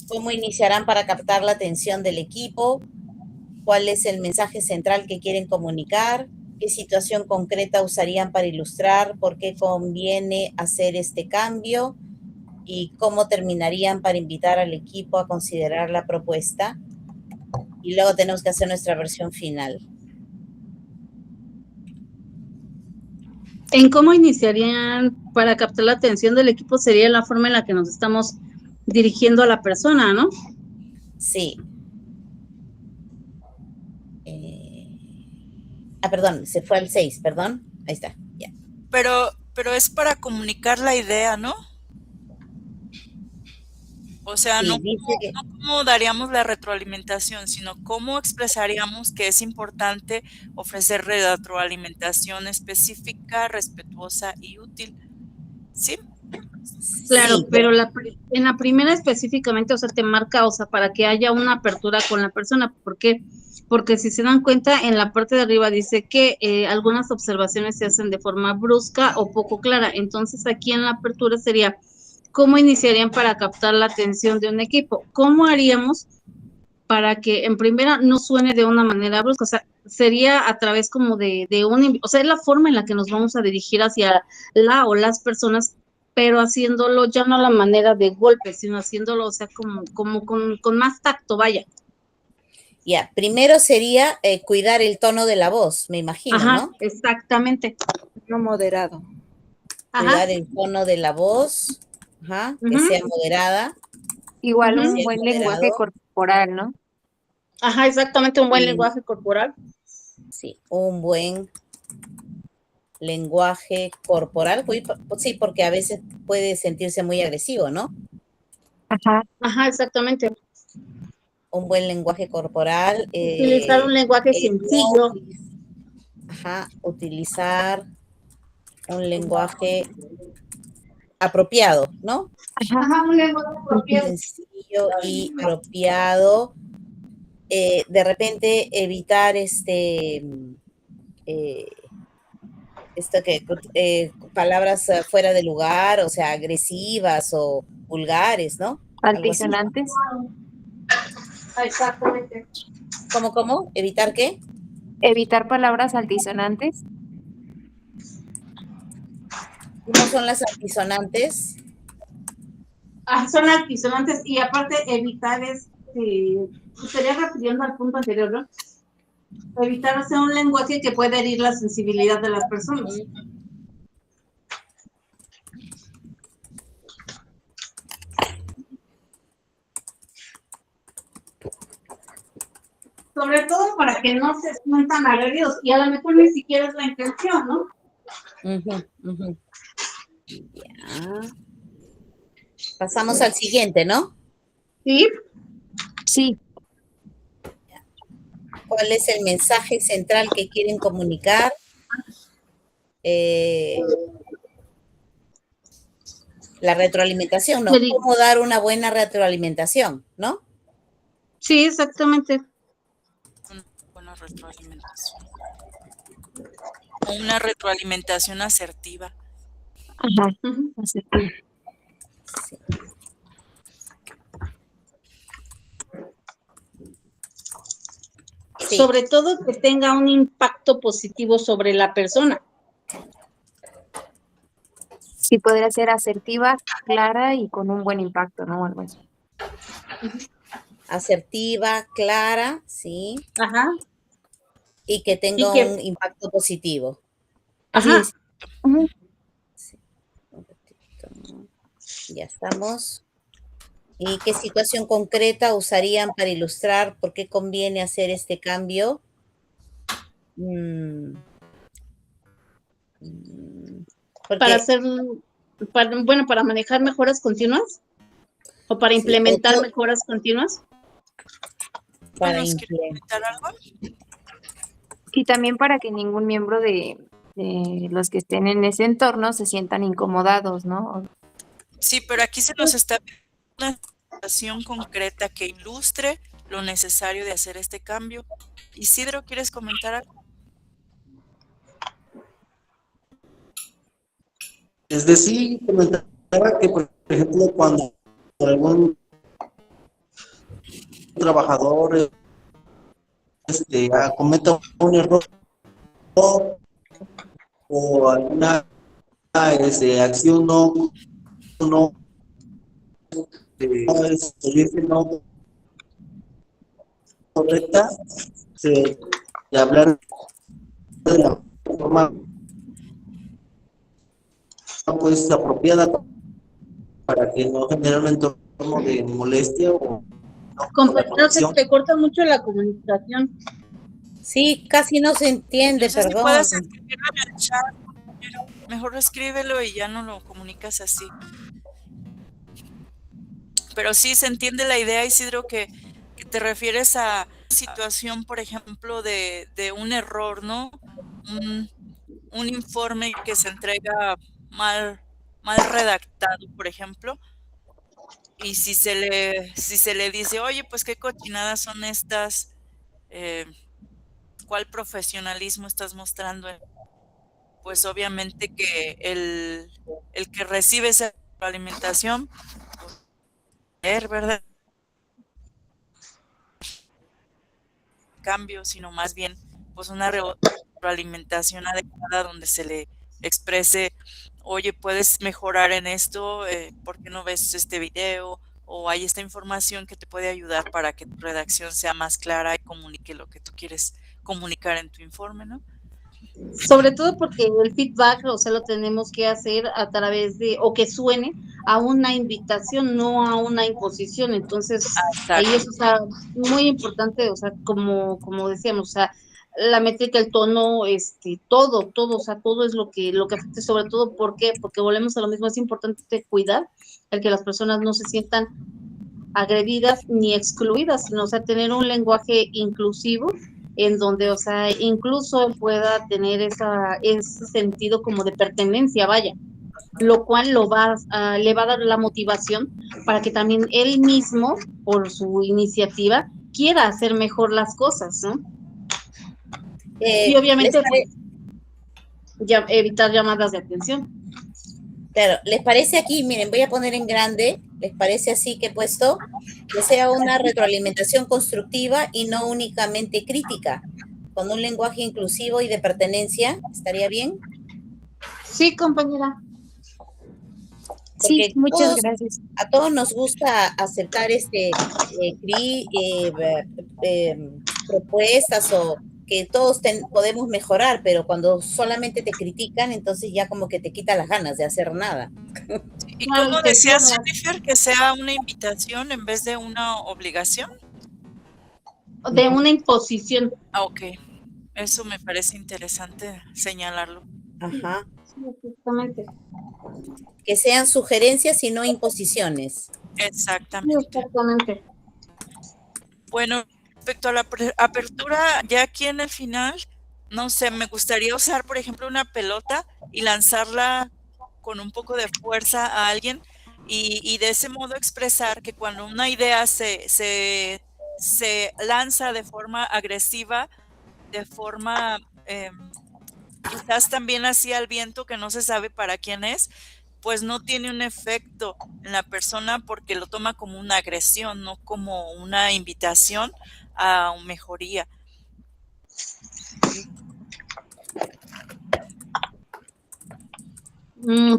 ¿Cómo iniciarán para captar la atención del equipo? ¿Cuál es el mensaje central que quieren comunicar? ¿Qué situación concreta usarían para ilustrar por qué conviene hacer este cambio? ¿Y cómo terminarían para invitar al equipo a considerar la propuesta? Y luego tenemos que hacer nuestra versión final. En cómo iniciarían para captar la atención del equipo sería la forma en la que nos estamos dirigiendo a la persona, ¿no? Sí. Perdón, se fue al 6, perdón. Ahí está, ya. Pero es para comunicar la idea, ¿no? O sea, Sí, no dice cómo daríamos la retroalimentación, sino cómo expresaríamos que es importante ofrecer retroalimentación específica, respetuosa y útil. ¿Sí? Claro, Sí, pero en la primera específicamente, o sea, te marca, o sea, para que haya una apertura con la persona. ¿Por qué? Porque si se dan cuenta, en la parte de arriba dice que algunas observaciones se hacen de forma brusca o poco clara. Entonces, aquí en la apertura sería, ¿cómo iniciarían para captar la atención de un equipo? ¿Cómo haríamos para que en primera no suene de una manera brusca? O sea, sería a través como de o sea, es la forma en la que nos vamos a dirigir hacia la o las personas, pero haciéndolo ya no a la manera de golpe, sino haciéndolo, o sea, como con más tacto, vaya. Ya, primero sería cuidar el tono de la voz, me imagino, Ajá, ¿no? exactamente. No moderado. Ajá. Cuidar el tono de la voz, que sea moderada. Igual que un sea buen moderado. lenguaje corporal, ¿no? Ajá, exactamente, un buen lenguaje corporal. Sí, un buen lenguaje corporal. Sí, porque a veces puede sentirse muy agresivo, ¿no? Ajá, exactamente. Un buen lenguaje corporal. Utilizar un lenguaje sencillo. Utilizar un lenguaje apropiado, ¿no? Ajá, un lenguaje apropiado. Sencillo y apropiado. De repente evitar palabras fuera de lugar, o sea, agresivas o vulgares, ¿no? Altisonantes. Exactamente. ¿Cómo? ¿Evitar qué? Evitar palabras altisonantes. ¿Cómo son las altisonantes? Son altisonantes y aparte evitar estaría refiriendo al punto anterior, ¿no? Evitar hacer un lenguaje que pueda herir la sensibilidad de las personas. Sobre todo para que no se sientan agredidos y a lo mejor ni siquiera es la intención, ¿no? Ya. Pasamos al siguiente, ¿no? Sí. Sí. ¿Cuál es el mensaje central que quieren La retroalimentación, ¿no? Le digo. ¿Cómo dar una buena retroalimentación, no? Sí, exactamente. Una buena retroalimentación. O una retroalimentación asertiva. Ajá, asertiva. Sí. Sí. Sobre todo que tenga un impacto positivo sobre la persona. Sí, podría ser asertiva, clara y con un buen impacto, ¿no? Algo así. Asertiva, clara, sí. Ajá. Y que tenga un impacto positivo. Ajá. Sí. Sí. Ya estamos. ¿Y qué situación concreta usarían para ilustrar por qué conviene hacer este cambio? Para hacer, para manejar mejoras continuas o para implementar mejoras continuas. Para implementar algo. Y también para que ningún miembro de los que estén en ese entorno se sientan incomodados, ¿no? Sí, pero aquí se nos está pidiendo una situación concreta que ilustre lo necesario de hacer este cambio. Isidro, ¿quieres comentar algo? Es decir, comentaba que, por ejemplo, cuando algún trabajador cometa un error o alguna acción no correcta, de hablar de la forma pues apropiada para que no genere un entorno de molestia o Compañero, se te corta mucho la comunicación. Sí, casi no se entiende, No sé si perdón. puedes escribirlo en el chat, pero mejor escríbelo y ya no lo comunicas así. Pero sí se entiende la idea, Isidro, que te refieres a situación, por ejemplo, de un error, ¿no? Un informe que se entrega mal redactado, por ejemplo, y si se le dice, oye, pues qué cochinadas son estas, ¿cuál profesionalismo estás mostrando? Pues obviamente que el que recibe esa alimentación, ¿verdad? Cambio, sino más bien pues una retroalimentación adecuada donde se le exprese, oye, puedes mejorar en esto, ¿por qué no ves este video? O hay esta información que te puede ayudar para que tu redacción sea más clara y comunique lo que tú quieres comunicar en tu informe, ¿no? Sobre todo porque el feedback, o sea, lo tenemos que hacer a través de, o que suene a una invitación, no a una imposición. Entonces, ahí es, o sea, muy importante, o sea, como decíamos, o sea, la métrica, el tono, todo, o sea, todo es lo que afecta, sobre todo, ¿por qué? Porque volvemos a lo mismo, es importante cuidar el que las personas no se sientan agredidas ni excluidas, sino, o sea, tener un lenguaje inclusivo en donde, o sea, incluso pueda tener ese sentido como de pertenencia, vaya, lo cual le va a dar la motivación para que también él mismo, por su iniciativa, quiera hacer mejor las cosas, ¿no? Y obviamente, pues, evitar llamadas de atención. Claro, ¿les parece aquí? Miren, voy a poner en grande, ¿les parece así que he puesto? Que sea una retroalimentación constructiva y no únicamente crítica, con un lenguaje inclusivo y de pertenencia, ¿estaría bien? Sí, compañera. Porque sí, muchas gracias. A todos nos gusta aceptar propuestas o que todos podemos mejorar, pero cuando solamente te critican, entonces ya como que te quita las ganas de hacer nada. ¿Y cómo decías, Jennifer, que sea una invitación en vez de una obligación? De una imposición. Ah, ok. Eso me parece interesante señalarlo. Ajá. Sí, exactamente. Que sean sugerencias y no imposiciones. Exactamente. Sí, exactamente. Bueno, respecto a la apertura, ya aquí en el final, no sé, me gustaría usar, por ejemplo, una pelota y lanzarla con un poco de fuerza a alguien y de ese modo expresar que cuando una idea se lanza de forma agresiva, de forma quizás también así al viento, que no se sabe para quién es, pues no tiene un efecto en la persona porque lo toma como una agresión, no como una invitación a mejoría.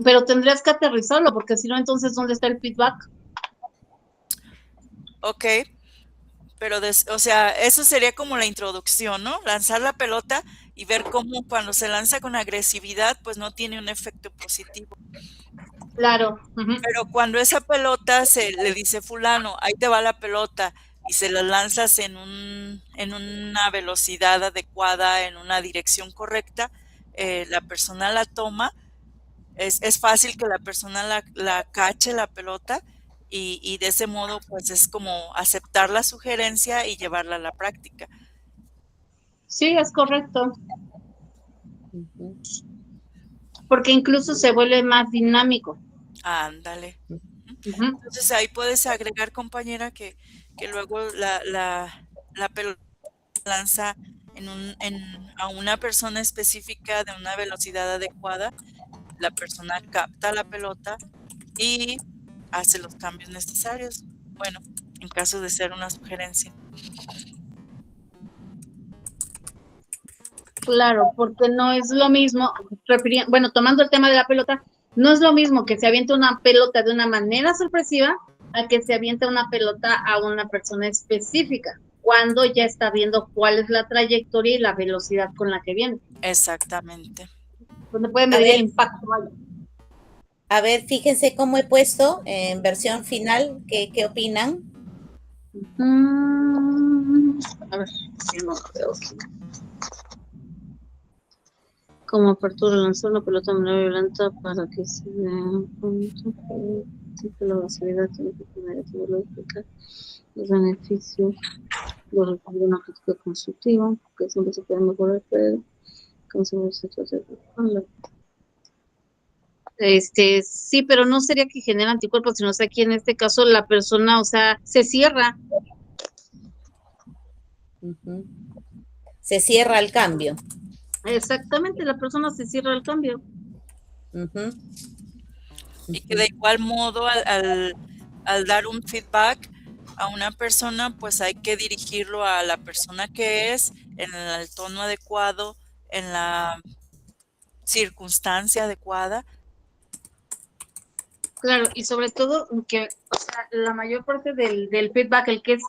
Pero tendrías que aterrizarlo, porque si no, entonces, ¿dónde está el feedback? Ok, pero o sea, eso sería como la introducción, ¿no? Lanzar la pelota y ver cómo cuando se lanza con agresividad, pues no tiene un efecto positivo. Claro. Pero cuando esa pelota se le dice fulano, ahí te va la pelota, y se la lanzas en una velocidad adecuada, en una dirección correcta, la persona la toma, es fácil que la persona la cache la pelota, y de ese modo pues es como aceptar la sugerencia y llevarla a la práctica. Sí, es correcto. Porque incluso se vuelve más dinámico. Ándale. Entonces ahí puedes agregar, compañera, que luego la pelota lanza a una persona específica de una velocidad adecuada, la persona capta la pelota y hace los cambios necesarios. Bueno, en caso de ser una sugerencia. Claro, porque no es lo mismo, bueno, tomando el tema de la pelota, no es lo mismo que se aviente una pelota de una manera sorpresiva a que se aviente una pelota a una persona específica, cuando ya está viendo cuál es la trayectoria y la velocidad con la que viene. Exactamente. Donde puede medir el impacto. Vaya. A ver, fíjense cómo he puesto en versión final, ¿qué opinan? A ver, si no lo veo aquí. Como apertura, lanzar una pelota de manera violenta para que se vea un punto que la agresividad tiene que tener los beneficios de una crítica constructiva, que siempre se puede mejorar, pero como se sí, pero no sería que genera anticuerpos, sino que aquí en este caso la persona, o sea, se cierra. Se cierra al cambio. Exactamente, la persona se cierra al cambio. Y que de igual modo al dar un feedback a una persona, pues hay que dirigirlo a la persona que es, en el tono adecuado, en la circunstancia adecuada. Claro, y sobre todo que, o sea, la mayor parte del feedback, el que es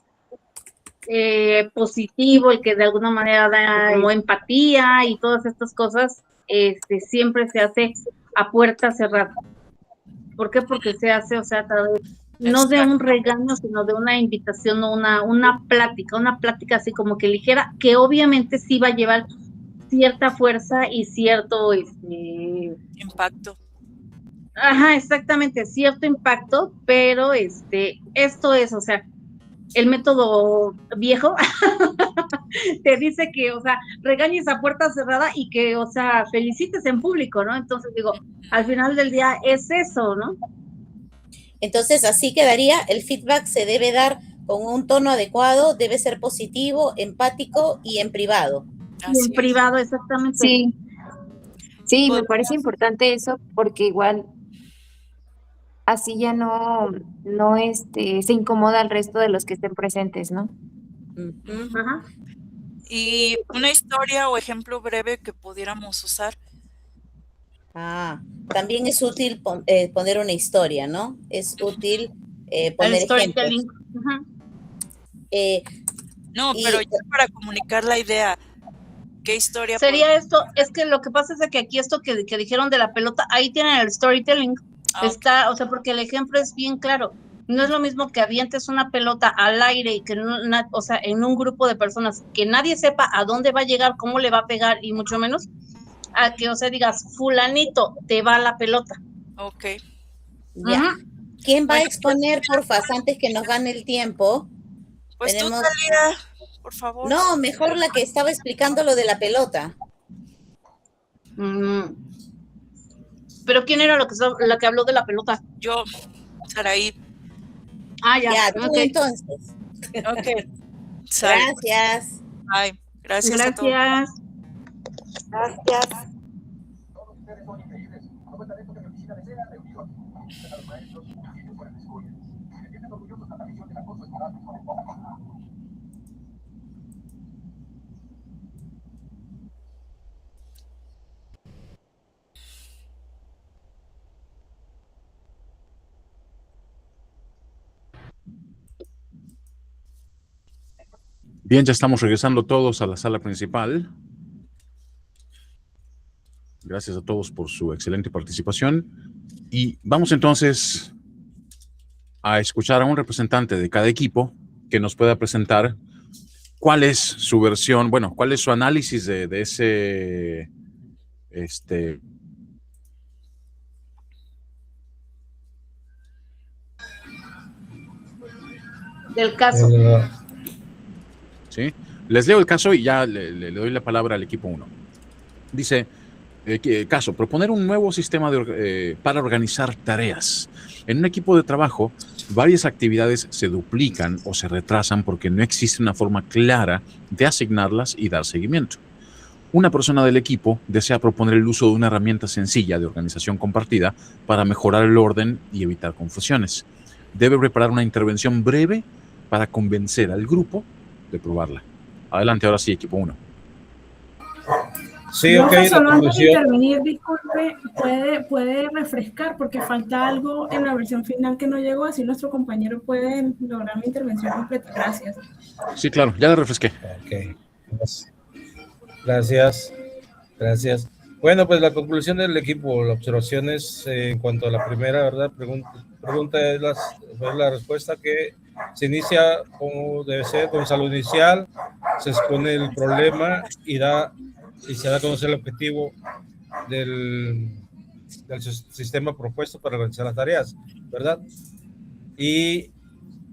positivo, el que de alguna manera da como empatía y todas estas cosas, siempre se hace a puerta cerrada. ¿Por qué? Porque se hace, o sea, no de un regaño, sino de una invitación o una plática así como que ligera, que obviamente sí va a llevar cierta fuerza y cierto impacto. Ajá, exactamente, cierto impacto, pero esto es, o sea, el método viejo te dice que, o sea, regañes a puerta cerrada y que, o sea, felicites en público, ¿no? Entonces digo, al final del día es eso, ¿no? Entonces así quedaría, el feedback se debe dar con un tono adecuado, debe ser positivo, empático y en privado. Y en privado, exactamente. Sí. Sí, me parece importante eso porque igual así ya no se incomoda al resto de los que estén presentes, ¿no? Ajá. Y una historia o ejemplo breve que pudiéramos usar. También es útil poner una historia, ¿no? Es útil poner ejemplos. No, pero ya para comunicar la idea, ¿qué historia? Sería esto, es que lo que pasa es que aquí esto que dijeron de la pelota, ahí tienen el storytelling. Está, o sea, porque el ejemplo es bien claro. No es lo mismo que avientes una pelota al aire y que o sea, en un grupo de personas que nadie sepa a dónde va a llegar, cómo le va a pegar y mucho menos a que, o sea, digas, fulanito, te va la pelota. Ok. Ya. ¿Quién va a exponer, porfa, antes que nos gane el tiempo? Pues tenemos... tú, Talía, por favor. No, mejor la que estaba explicando lo de la pelota. Pero ¿quién era la que habló de la pelota? Yo. Saraí. Ya, tú ok. entonces. Ok. Sale, pues. Gracias. Bye. Gracias a todos. Gracias. Bien, ya estamos regresando todos a la sala principal. Gracias a todos por su excelente participación. Y vamos entonces a escuchar a un representante de cada equipo que nos pueda presentar cuál es su versión, bueno, cuál es su análisis de ese, Del caso. ¿sí? Les leo el caso y ya le doy la palabra al equipo 1. Dice, caso, proponer un nuevo sistema para organizar tareas. En un equipo de trabajo, varias actividades se duplican o se retrasan porque no existe una forma clara de asignarlas y dar seguimiento. Una persona del equipo desea proponer el uso de una herramienta sencilla de organización compartida para mejorar el orden y evitar confusiones. Debe preparar una intervención breve para convencer al grupo de probarla. Adelante, ahora sí, equipo 1. Sí, ok, solo antes de intervenir, disculpe, puede refrescar porque falta algo en la versión final que no llegó, así nuestro compañero puede lograr la intervención completa. Gracias. Sí, claro, ya la refresqué. Ok. Gracias. Bueno, pues la conclusión del equipo, la observación es en cuanto a la primera, ¿verdad? Pregunta es la respuesta que se inicia como debe ser, con salud inicial, se expone el problema y se da a conocer el objetivo del sistema propuesto para realizar las tareas, ¿verdad? Y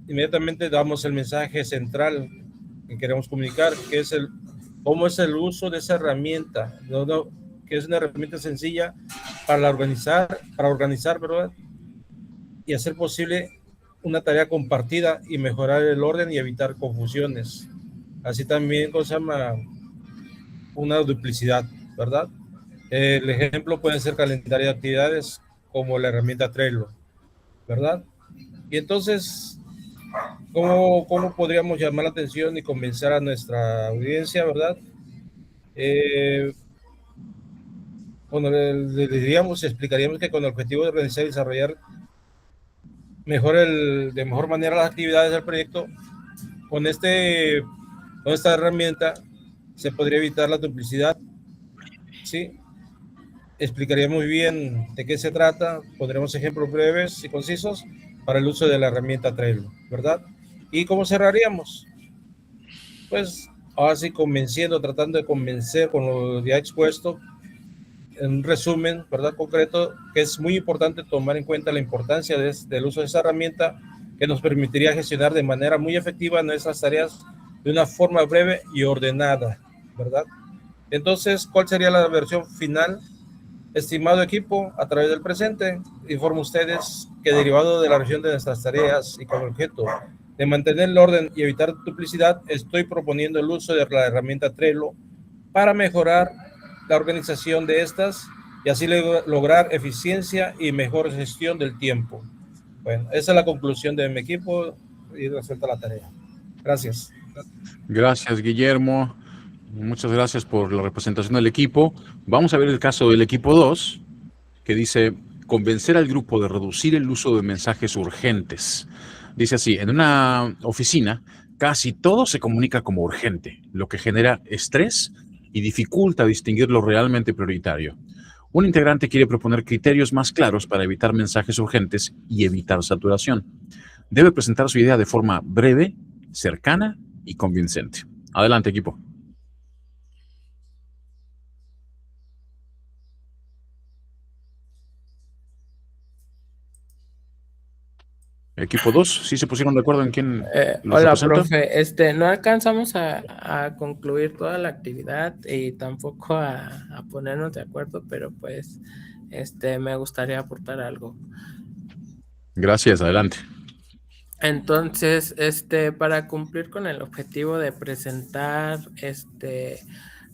inmediatamente damos el mensaje central que queremos comunicar, que es cómo es el uso de esa herramienta, que es una herramienta sencilla para organizar, ¿verdad? Y hacer posible una tarea compartida y mejorar el orden y evitar confusiones. Así también, una duplicidad, ¿verdad? El ejemplo puede ser calendario de actividades como la herramienta Trello, ¿verdad? Y entonces, ¿cómo podríamos llamar la atención y convencer a nuestra audiencia, verdad? Bueno, explicaríamos que con el objetivo de organizar y desarrollar de mejor manera las actividades del proyecto, con esta herramienta se podría evitar la duplicidad, ¿sí? Explicaría muy bien de qué se trata, pondremos ejemplos breves y concisos para el uso de la herramienta Trello, ¿verdad? ¿Y cómo cerraríamos? Pues ahora sí tratando de convencer con lo ya expuesto, en un resumen, ¿verdad? Concreto, que es muy importante tomar en cuenta la importancia del uso de esa herramienta que nos permitiría gestionar de manera muy efectiva nuestras tareas de una forma breve y ordenada, ¿verdad? Entonces, ¿cuál sería la versión final? Estimado equipo, a través del presente, informo a ustedes que derivado de la revisión de nuestras tareas y con el objeto de mantener el orden y evitar duplicidad, estoy proponiendo el uso de la herramienta Trello para mejorar la organización de estas y así lograr eficiencia y mejor gestión del tiempo. Bueno, esa es la conclusión de mi equipo y resuelta la tarea. Gracias. Gracias, Guillermo. Muchas gracias por la representación del equipo. Vamos a ver el caso del equipo 2, que dice convencer al grupo de reducir el uso de mensajes urgentes. Dice así, en una oficina casi todo se comunica como urgente, lo que genera estrés y dificulta distinguir lo realmente prioritario. Un integrante quiere proponer criterios más claros para evitar mensajes urgentes y evitar saturación. Debe presentar su idea de forma breve, cercana y convincente. Adelante, equipo. Equipo 2, ¿sí se pusieron de acuerdo en quién los Hola, representa? profe. No alcanzamos a concluir toda la actividad y tampoco a ponernos de acuerdo, pero pues me gustaría aportar algo. Gracias, adelante. Entonces, para cumplir con el objetivo de presentar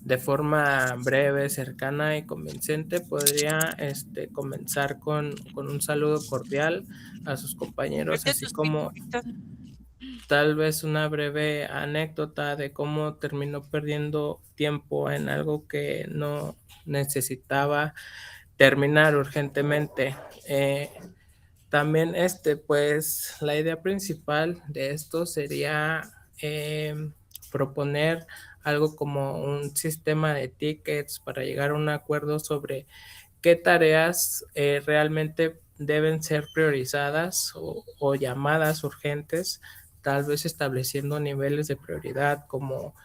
de forma breve, cercana y convincente, podría comenzar con un saludo cordial a sus compañeros, así como tal vez una breve anécdota de cómo terminó perdiendo tiempo en algo que no necesitaba terminar urgentemente. También pues la idea principal de esto sería proponer algo como un sistema de tickets para llegar a un acuerdo sobre qué tareas realmente deben ser priorizadas o llamadas urgentes, tal vez estableciendo niveles de prioridad como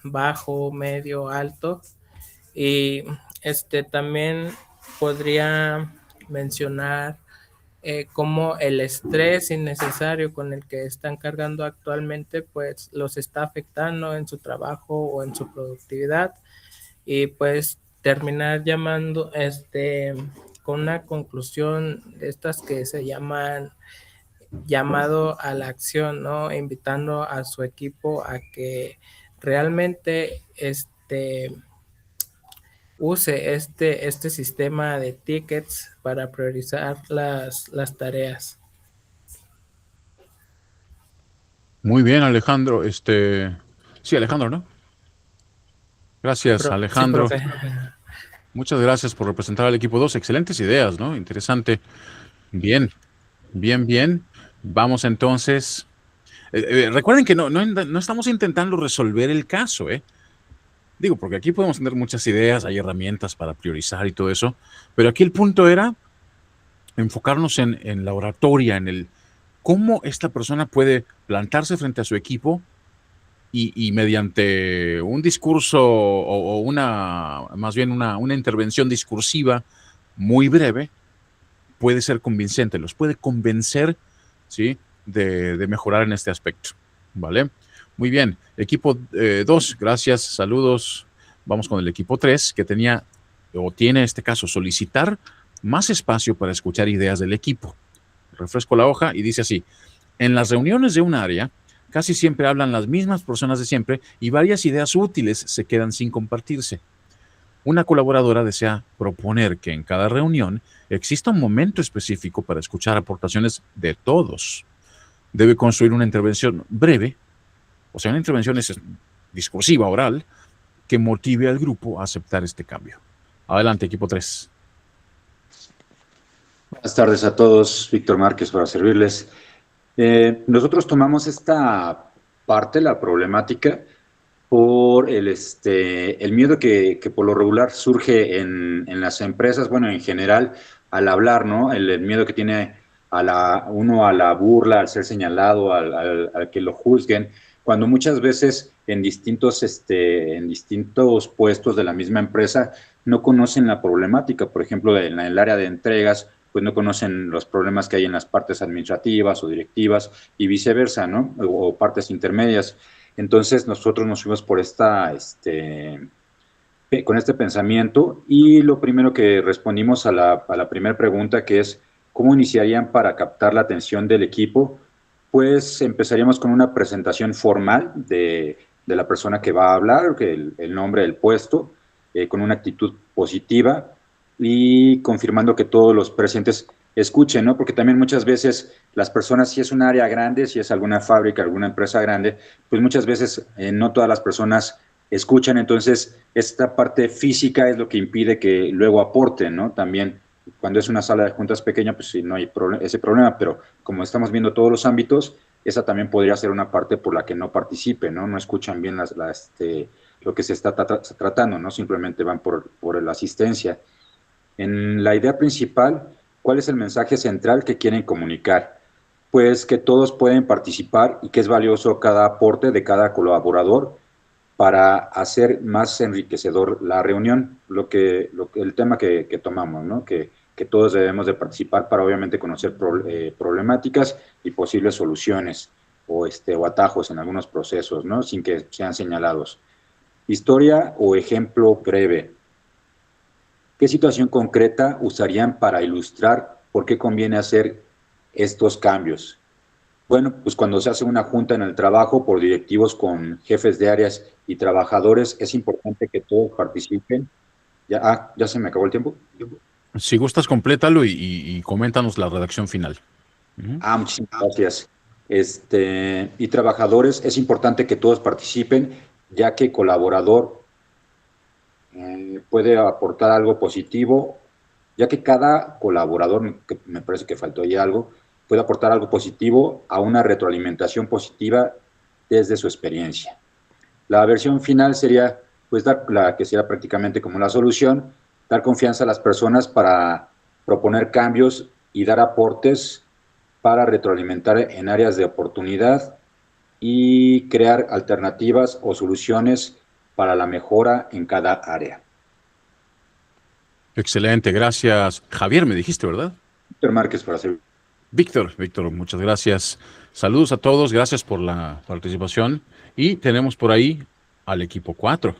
bajo, medio, alto. Y también podría mencionar cómo el estrés innecesario con el que están cargando actualmente pues los está afectando en su trabajo o en su productividad, y pues terminar llamando con una conclusión de estas que se llaman llamado a la acción, ¿no? Invitando a su equipo a que realmente use este sistema de tickets para priorizar las tareas. Muy bien, Alejandro. Sí, Alejandro, ¿no? Gracias, Alejandro. Sí, Muchas gracias por representar al equipo 2. Excelentes ideas, ¿no? Interesante. Bien, bien, bien. Vamos entonces. Recuerden que no estamos intentando resolver el caso, ¿eh? Digo, porque aquí podemos tener muchas ideas, hay herramientas para priorizar y todo eso, pero aquí el punto era enfocarnos en la oratoria, en el cómo esta persona puede plantarse frente a su equipo y mediante un discurso o más bien una intervención discursiva muy breve, puede ser convincente, los puede convencer, ¿sí?, de mejorar en este aspecto, ¿vale? Muy bien, equipo 2, gracias, saludos. Vamos con el equipo 3, que tiene en este caso solicitar más espacio para escuchar ideas del equipo. Refresco la hoja y dice así: en las reuniones de un área, casi siempre hablan las mismas personas de siempre y varias ideas útiles se quedan sin compartirse. Una colaboradora desea proponer que en cada reunión exista un momento específico para escuchar aportaciones de todos. Debe construir una intervención breve, o sea, una intervención discursiva, oral, que motive al grupo a aceptar este cambio. Adelante, equipo 3. Buenas tardes a todos, Víctor Márquez para servirles. Nosotros tomamos esta parte, la problemática, por el miedo que por lo regular surge en las empresas, bueno, en general, al hablar, ¿no? El miedo que tiene uno a la burla, al ser señalado, al que lo juzguen, cuando muchas veces en distintos puestos de la misma empresa no conocen la problemática. Por ejemplo, en el área de entregas, pues no conocen los problemas que hay en las partes administrativas o directivas y viceversa, ¿no? O partes intermedias. Entonces nosotros nos fuimos por con este pensamiento, y lo primero que respondimos a la primera pregunta, que es ¿cómo iniciarían para captar la atención del equipo? Pues empezaríamos con una presentación formal de la persona que va a hablar, el nombre del puesto, con una actitud positiva y confirmando que todos los presentes escuchen, ¿no? Porque también muchas veces las personas, si es un área grande, si es alguna fábrica, alguna empresa grande, pues muchas veces no todas las personas escuchan. Entonces esta parte física es lo que impide que luego aporten, ¿no? También cuando es una sala de juntas pequeña, pues sí, no hay ese problema, pero como estamos viendo todos los ámbitos, esa también podría ser una parte por la que no participen, ¿no? No escuchan bien lo que se está tratando, ¿no? Simplemente van por la asistencia. En la idea principal, ¿cuál es el mensaje central que quieren comunicar? Pues que todos pueden participar y que es valioso cada aporte de cada colaborador para hacer más enriquecedor la reunión, el tema que tomamos, ¿no? Que todos debemos de participar para obviamente conocer problemáticas y posibles soluciones o atajos en algunos procesos, ¿no? Sin que sean señalados. Historia o ejemplo breve. ¿Qué situación concreta usarían para ilustrar por qué conviene hacer estos cambios? Bueno, pues cuando se hace una junta en el trabajo por directivos con jefes de áreas y trabajadores, es importante que todos participen. Ya se me acabó el tiempo. Si gustas, complétalo y coméntanos la redacción final. Muchísimas gracias. Y trabajadores, es importante que todos participen, ya que colaborador puede aportar algo positivo, ya que cada colaborador, que me parece que faltó ahí algo, puede aportar algo positivo a una retroalimentación positiva desde su experiencia. La versión final sería, pues, la que sería prácticamente como la solución, dar confianza a las personas para proponer cambios y dar aportes para retroalimentar en áreas de oportunidad y crear alternativas o soluciones para la mejora en cada área. Excelente, gracias. Javier, me dijiste, ¿verdad? Víctor Márquez, para hacer. Víctor, muchas gracias. Saludos a todos, gracias por la participación. Y tenemos por ahí al equipo 4,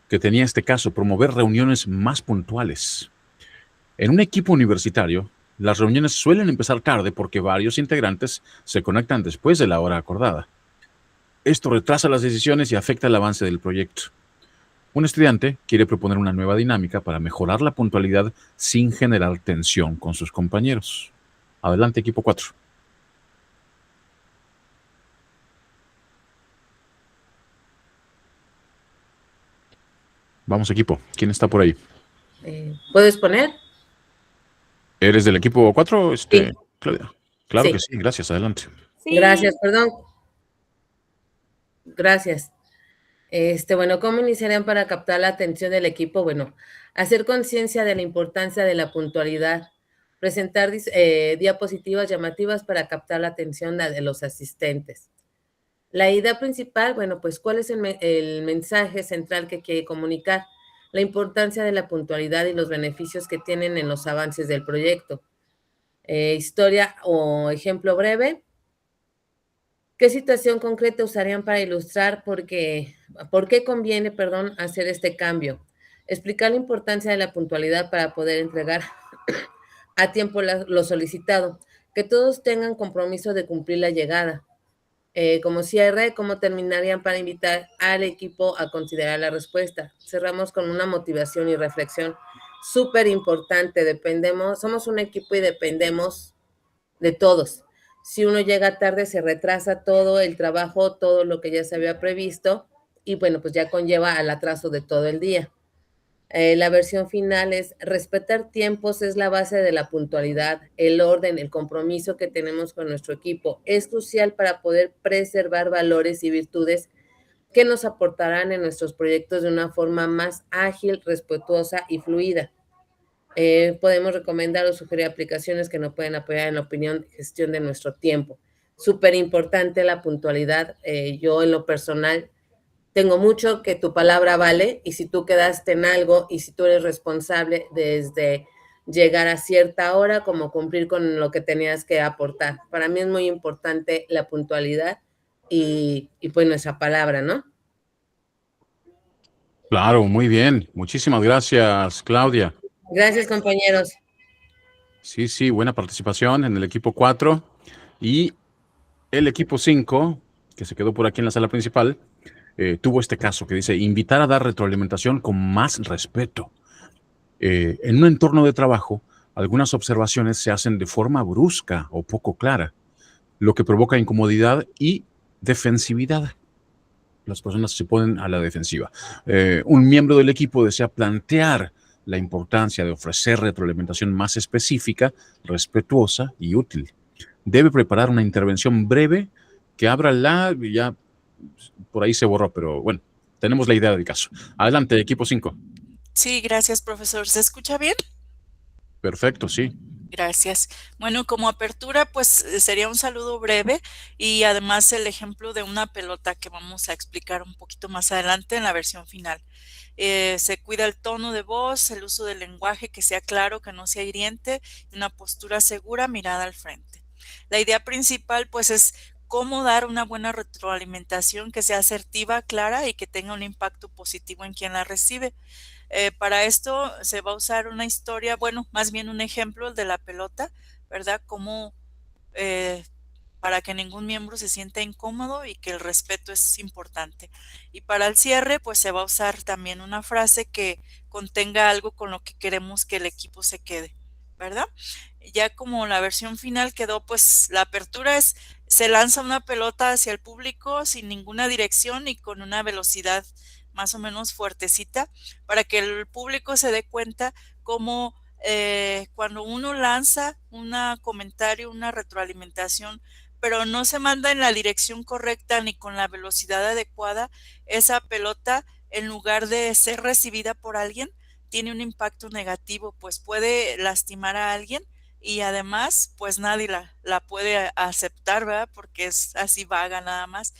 que tenía este caso, promover reuniones más puntuales. En un equipo universitario, las reuniones suelen empezar tarde porque varios integrantes se conectan después de la hora acordada. Esto retrasa las decisiones y afecta el avance del proyecto. Un estudiante quiere proponer una nueva dinámica para mejorar la puntualidad sin generar tensión con sus compañeros. Adelante, equipo 4. Vamos, equipo. ¿Quién está por ahí? ¿Puedes poner? ¿Eres del equipo 4, Sí. Claudia? Claro Sí. que sí, gracias. Adelante. Sí. Gracias, perdón. Gracias. Bueno, ¿cómo iniciarían para captar la atención del equipo? Bueno, hacer conciencia de la importancia de la puntualidad, presentar diapositivas llamativas para captar la atención de los asistentes. La idea principal, bueno, pues, ¿cuál es el mensaje central que quiere comunicar? La importancia de la puntualidad y los beneficios que tienen en los avances del proyecto. Historia o ejemplo breve. ¿Qué situación concreta usarían para ilustrar por qué conviene, hacer este cambio? Explicar la importancia de la puntualidad para poder entregar a tiempo lo solicitado. Que todos tengan compromiso de cumplir la llegada. Como cierre, ¿cómo terminarían para invitar al equipo a considerar la respuesta? Cerramos con una motivación y reflexión súper importante. Somos un equipo y dependemos de todos. Si uno llega tarde, se retrasa todo el trabajo, todo lo que ya se había previsto, y bueno, pues ya conlleva al atraso de todo el día. La versión final es: respetar tiempos es la base de la puntualidad, el orden, el compromiso que tenemos con nuestro equipo. Es crucial para poder preservar valores y virtudes que nos aportarán en nuestros proyectos de una forma más ágil, respetuosa y fluida. Podemos recomendar o sugerir aplicaciones que nos pueden apoyar en la opinión y gestión de nuestro tiempo. Súper importante la puntualidad. Yo en lo personal tengo mucho que tu palabra vale, y si tú quedaste en algo y si tú eres responsable desde llegar a cierta hora como cumplir con lo que tenías que aportar. Para mí es muy importante la puntualidad y pues nuestra palabra, ¿no? Claro, muy bien. Muchísimas gracias, Claudia. Gracias, compañeros. Sí, buena participación en el equipo 4. Y el equipo 5, que se quedó por aquí en la sala principal, tuvo este caso que dice: invitar a dar retroalimentación con más respeto. En un entorno de trabajo, algunas observaciones se hacen de forma brusca o poco clara, lo que provoca incomodidad y defensividad. Las personas se ponen a la defensiva. Un miembro del equipo desea plantear la importancia de ofrecer retroalimentación más específica, respetuosa y útil. Debe preparar una intervención breve que abra ya por ahí se borró, pero bueno, tenemos la idea del caso. Adelante, equipo 5. Sí, gracias, profesor. ¿Se escucha bien? Perfecto, sí. Gracias. Bueno, como apertura, pues sería un saludo breve y además el ejemplo de una pelota que vamos a explicar un poquito más adelante en la versión final. Se cuida el tono de voz, el uso del lenguaje que sea claro, que no sea hiriente, y una postura segura, mirada al frente. La idea principal, pues, es cómo dar una buena retroalimentación que sea asertiva, clara y que tenga un impacto positivo en quien la recibe. Para esto se va a usar una historia, bueno, más bien un ejemplo, el de la pelota, ¿verdad? Cómo para que ningún miembro se sienta incómodo y que el respeto es importante. Y para el cierre, pues se va a usar también una frase que contenga algo con lo que queremos que el equipo se quede, ¿verdad? Ya como la versión final quedó, pues la apertura es, se lanza una pelota hacia el público sin ninguna dirección y con una velocidad más o menos fuertecita para que el público se dé cuenta cómo cuando uno lanza un comentario, una retroalimentación, pero no se manda en la dirección correcta ni con la velocidad adecuada, esa pelota, en lugar de ser recibida por alguien, tiene un impacto negativo, pues puede lastimar a alguien y además, pues nadie la puede aceptar, ¿verdad? Porque es así vaga nada más.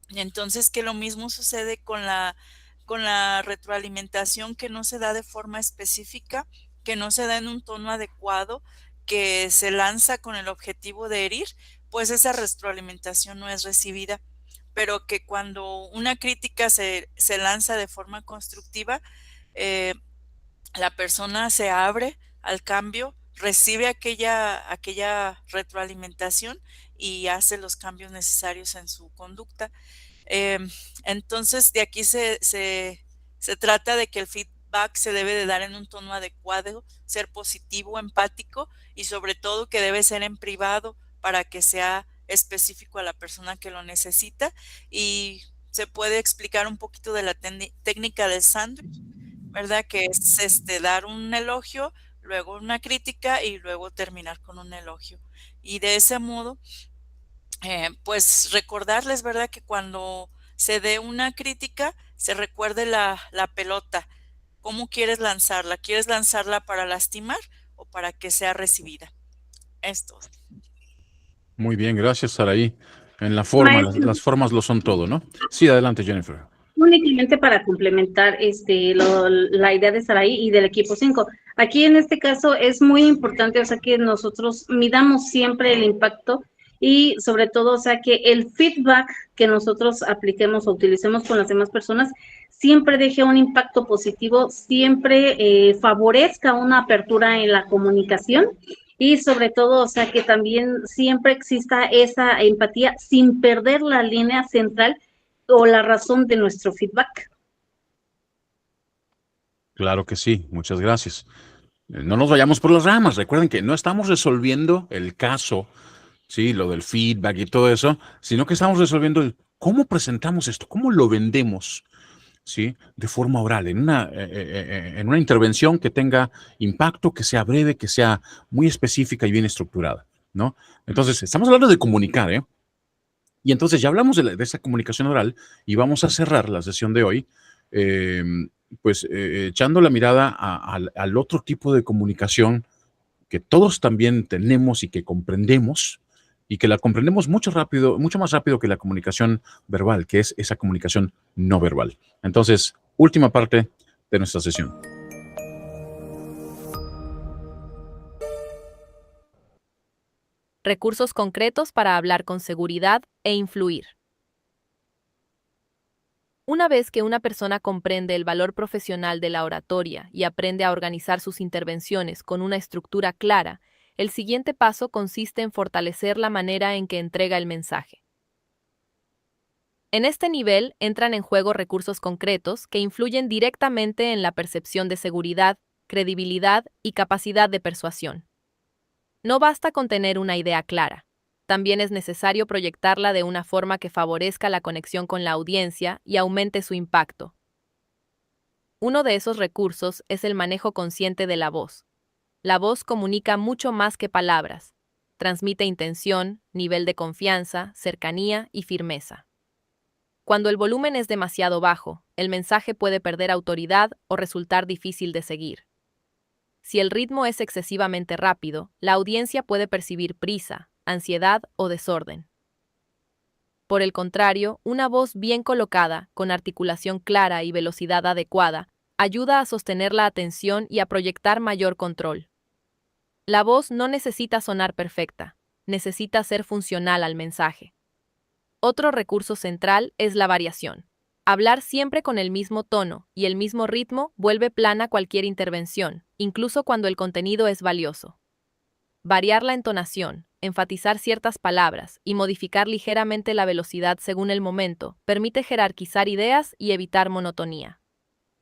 Entonces, que lo mismo sucede con la retroalimentación que no se da de forma específica, que no se da en un tono adecuado, que se lanza con el objetivo de herir, pues esa retroalimentación no es recibida. Pero que cuando una crítica se lanza de forma constructiva, la persona se abre al cambio, recibe aquella retroalimentación y hace los cambios necesarios en su conducta. Entonces, de aquí se trata de que el feedback se debe de dar en un tono adecuado, ser positivo, empático y sobre todo que debe ser en privado para que sea específico a la persona que lo necesita. Y se puede explicar un poquito de la técnica del sándwich, ¿verdad? Que es dar un elogio, luego una crítica y luego terminar con un elogio. Y de ese modo, pues recordarles, ¿verdad? Que cuando se dé una crítica, se recuerde la pelota. ¿Cómo quieres lanzarla? ¿Quieres lanzarla para lastimar o para que sea recibida? Esto. Muy bien, gracias, Saraí. En la forma, Maestro. las formas lo son todo, ¿no? Sí, adelante, Jennifer. Únicamente para complementar la idea de Saraí y del equipo 5. Aquí en este caso es muy importante, o sea, que nosotros midamos siempre el impacto y sobre todo, o sea, que el feedback que nosotros apliquemos o utilicemos con las demás personas siempre deje un impacto positivo, siempre favorezca una apertura en la comunicación y sobre todo, o sea, que también siempre exista esa empatía sin perder la línea central o la razón de nuestro feedback. Claro que sí, muchas gracias. No nos vayamos por las ramas, recuerden que no estamos resolviendo el caso, sí, lo del feedback y todo eso, sino que estamos resolviendo el cómo presentamos esto, cómo lo vendemos, sí, de forma oral, en una intervención que tenga impacto, que sea breve, que sea muy específica y bien estructurada, ¿no? Entonces, estamos hablando de comunicar, ¿eh? Y entonces ya hablamos de esa comunicación oral y vamos a cerrar la sesión de hoy, echando la mirada al otro tipo de comunicación que todos también tenemos y que comprendemos y que la comprendemos mucho más rápido que la comunicación verbal, que es esa comunicación no verbal. Entonces, última parte de nuestra sesión. Recursos concretos para hablar con seguridad e influir. Una vez que una persona comprende el valor profesional de la oratoria y aprende a organizar sus intervenciones con una estructura clara, el siguiente paso consiste en fortalecer la manera en que entrega el mensaje. En este nivel entran en juego recursos concretos que influyen directamente en la percepción de seguridad, credibilidad y capacidad de persuasión. No basta con tener una idea clara. También es necesario proyectarla de una forma que favorezca la conexión con la audiencia y aumente su impacto. Uno de esos recursos es el manejo consciente de la voz. La voz comunica mucho más que palabras. Transmite intención, nivel de confianza, cercanía y firmeza. Cuando el volumen es demasiado bajo, el mensaje puede perder autoridad o resultar difícil de seguir. Si el ritmo es excesivamente rápido, la audiencia puede percibir prisa, ansiedad o desorden. Por el contrario, una voz bien colocada, con articulación clara y velocidad adecuada, ayuda a sostener la atención y a proyectar mayor control. La voz no necesita sonar perfecta, necesita ser funcional al mensaje. Otro recurso central es la variación. Hablar siempre con el mismo tono y el mismo ritmo vuelve plana cualquier intervención, incluso cuando el contenido es valioso. Variar la entonación, enfatizar ciertas palabras y modificar ligeramente la velocidad según el momento permite jerarquizar ideas y evitar monotonía.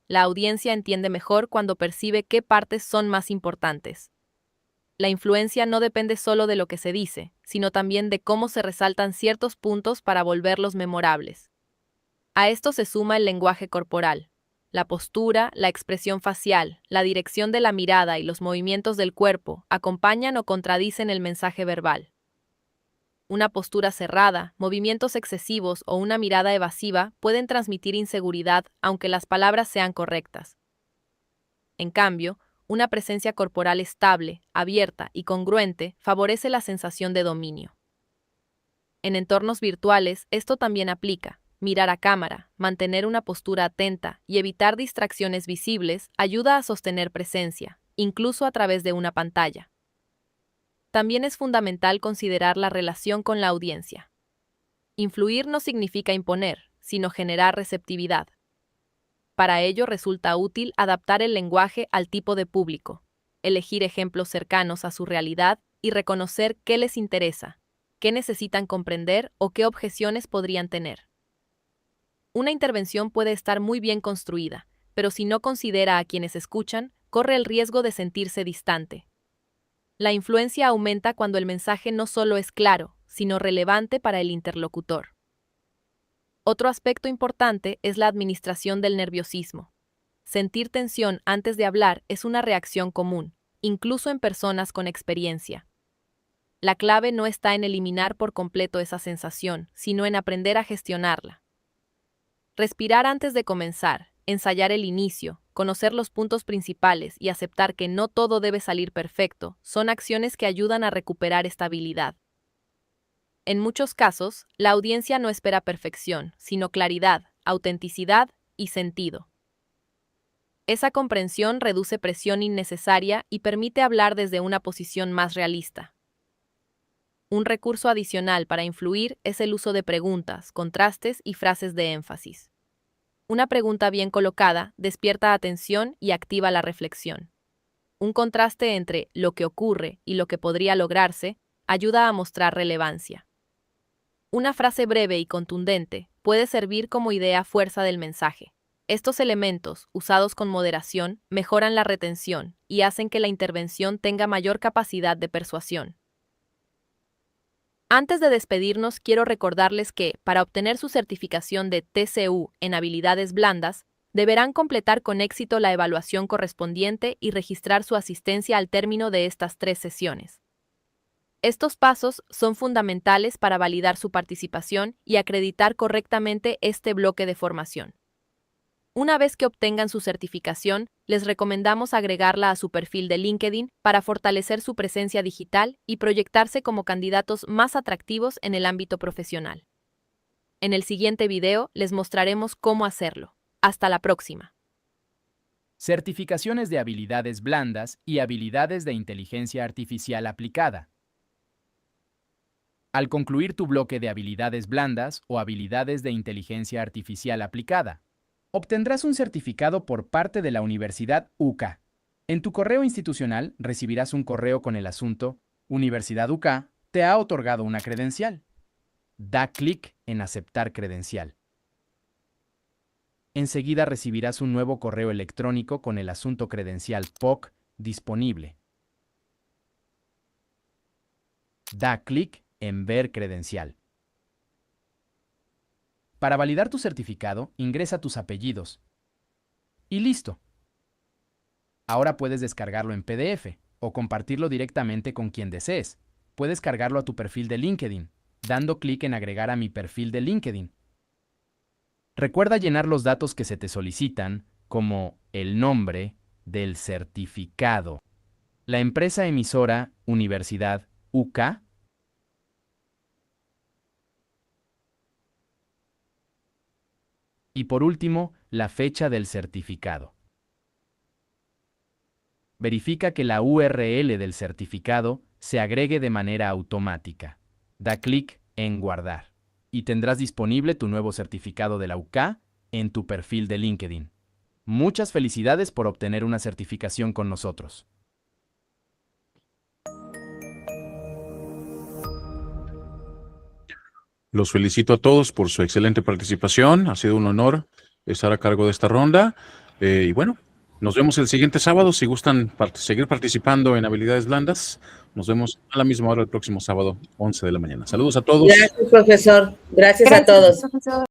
La audiencia entiende mejor cuando percibe qué partes son más importantes. La influencia no depende solo de lo que se dice, sino también de cómo se resaltan ciertos puntos para volverlos memorables. A esto se suma el lenguaje corporal. La postura, la expresión facial, la dirección de la mirada y los movimientos del cuerpo acompañan o contradicen el mensaje verbal. Una postura cerrada, movimientos excesivos o una mirada evasiva pueden transmitir inseguridad aunque las palabras sean correctas. En cambio, una presencia corporal estable, abierta y congruente favorece la sensación de dominio. En entornos virtuales, esto también aplica. Mirar a cámara, mantener una postura atenta y evitar distracciones visibles ayuda a sostener presencia, incluso a través de una pantalla. También es fundamental considerar la relación con la audiencia. Influir no significa imponer, sino generar receptividad. Para ello resulta útil adaptar el lenguaje al tipo de público, elegir ejemplos cercanos a su realidad y reconocer qué les interesa, qué necesitan comprender o qué objeciones podrían tener. Una intervención puede estar muy bien construida, pero si no considera a quienes escuchan, corre el riesgo de sentirse distante. La influencia aumenta cuando el mensaje no solo es claro, sino relevante para el interlocutor. Otro aspecto importante es la administración del nerviosismo. Sentir tensión antes de hablar es una reacción común, incluso en personas con experiencia. La clave no está en eliminar por completo esa sensación, sino en aprender a gestionarla. Respirar antes de comenzar, ensayar el inicio, conocer los puntos principales y aceptar que no todo debe salir perfecto son acciones que ayudan a recuperar estabilidad. En muchos casos, la audiencia no espera perfección, sino claridad, autenticidad y sentido. Esa comprensión reduce presión innecesaria y permite hablar desde una posición más realista. Un recurso adicional para influir es el uso de preguntas, contrastes y frases de énfasis. Una pregunta bien colocada despierta atención y activa la reflexión. Un contraste entre lo que ocurre y lo que podría lograrse ayuda a mostrar relevancia. Una frase breve y contundente puede servir como idea fuerza del mensaje. Estos elementos, usados con moderación, mejoran la retención y hacen que la intervención tenga mayor capacidad de persuasión. Antes de despedirnos, quiero recordarles que, para obtener su certificación de TCU en habilidades blandas, deberán completar con éxito la evaluación correspondiente y registrar su asistencia al término de estas 3 sesiones. Estos pasos son fundamentales para validar su participación y acreditar correctamente este bloque de formación. Una vez que obtengan su certificación, les recomendamos agregarla a su perfil de LinkedIn para fortalecer su presencia digital y proyectarse como candidatos más atractivos en el ámbito profesional. En el siguiente video les mostraremos cómo hacerlo. Hasta la próxima. Certificaciones de habilidades blandas y habilidades de inteligencia artificial aplicada. Al concluir tu bloque de habilidades blandas o habilidades de inteligencia artificial aplicada, obtendrás un certificado por parte de la Universidad UCA. En tu correo institucional recibirás un correo con el asunto Universidad UCA te ha otorgado una credencial. Da clic en Aceptar credencial. Enseguida recibirás un nuevo correo electrónico con el asunto credencial POC disponible. Da clic en Ver credencial. Para validar tu certificado, ingresa tus apellidos. Y listo. Ahora puedes descargarlo en PDF o compartirlo directamente con quien desees. Puedes cargarlo a tu perfil de LinkedIn, dando clic en Agregar a mi perfil de LinkedIn. Recuerda llenar los datos que se te solicitan, como el nombre del certificado, la empresa emisora Universidad UCA, y por último, la fecha del certificado. Verifica que la URL del certificado se agregue de manera automática. Da clic en Guardar y tendrás disponible tu nuevo certificado de la UCA en tu perfil de LinkedIn. Muchas felicidades por obtener una certificación con nosotros. Los felicito a todos por su excelente participación. Ha sido un honor estar a cargo de esta ronda. Y bueno, nos vemos el siguiente sábado. Si gustan seguir participando en habilidades blandas, nos vemos a la misma hora el próximo sábado, 11 de la mañana. Saludos a todos. Gracias, profesor. Gracias a todos. Profesor.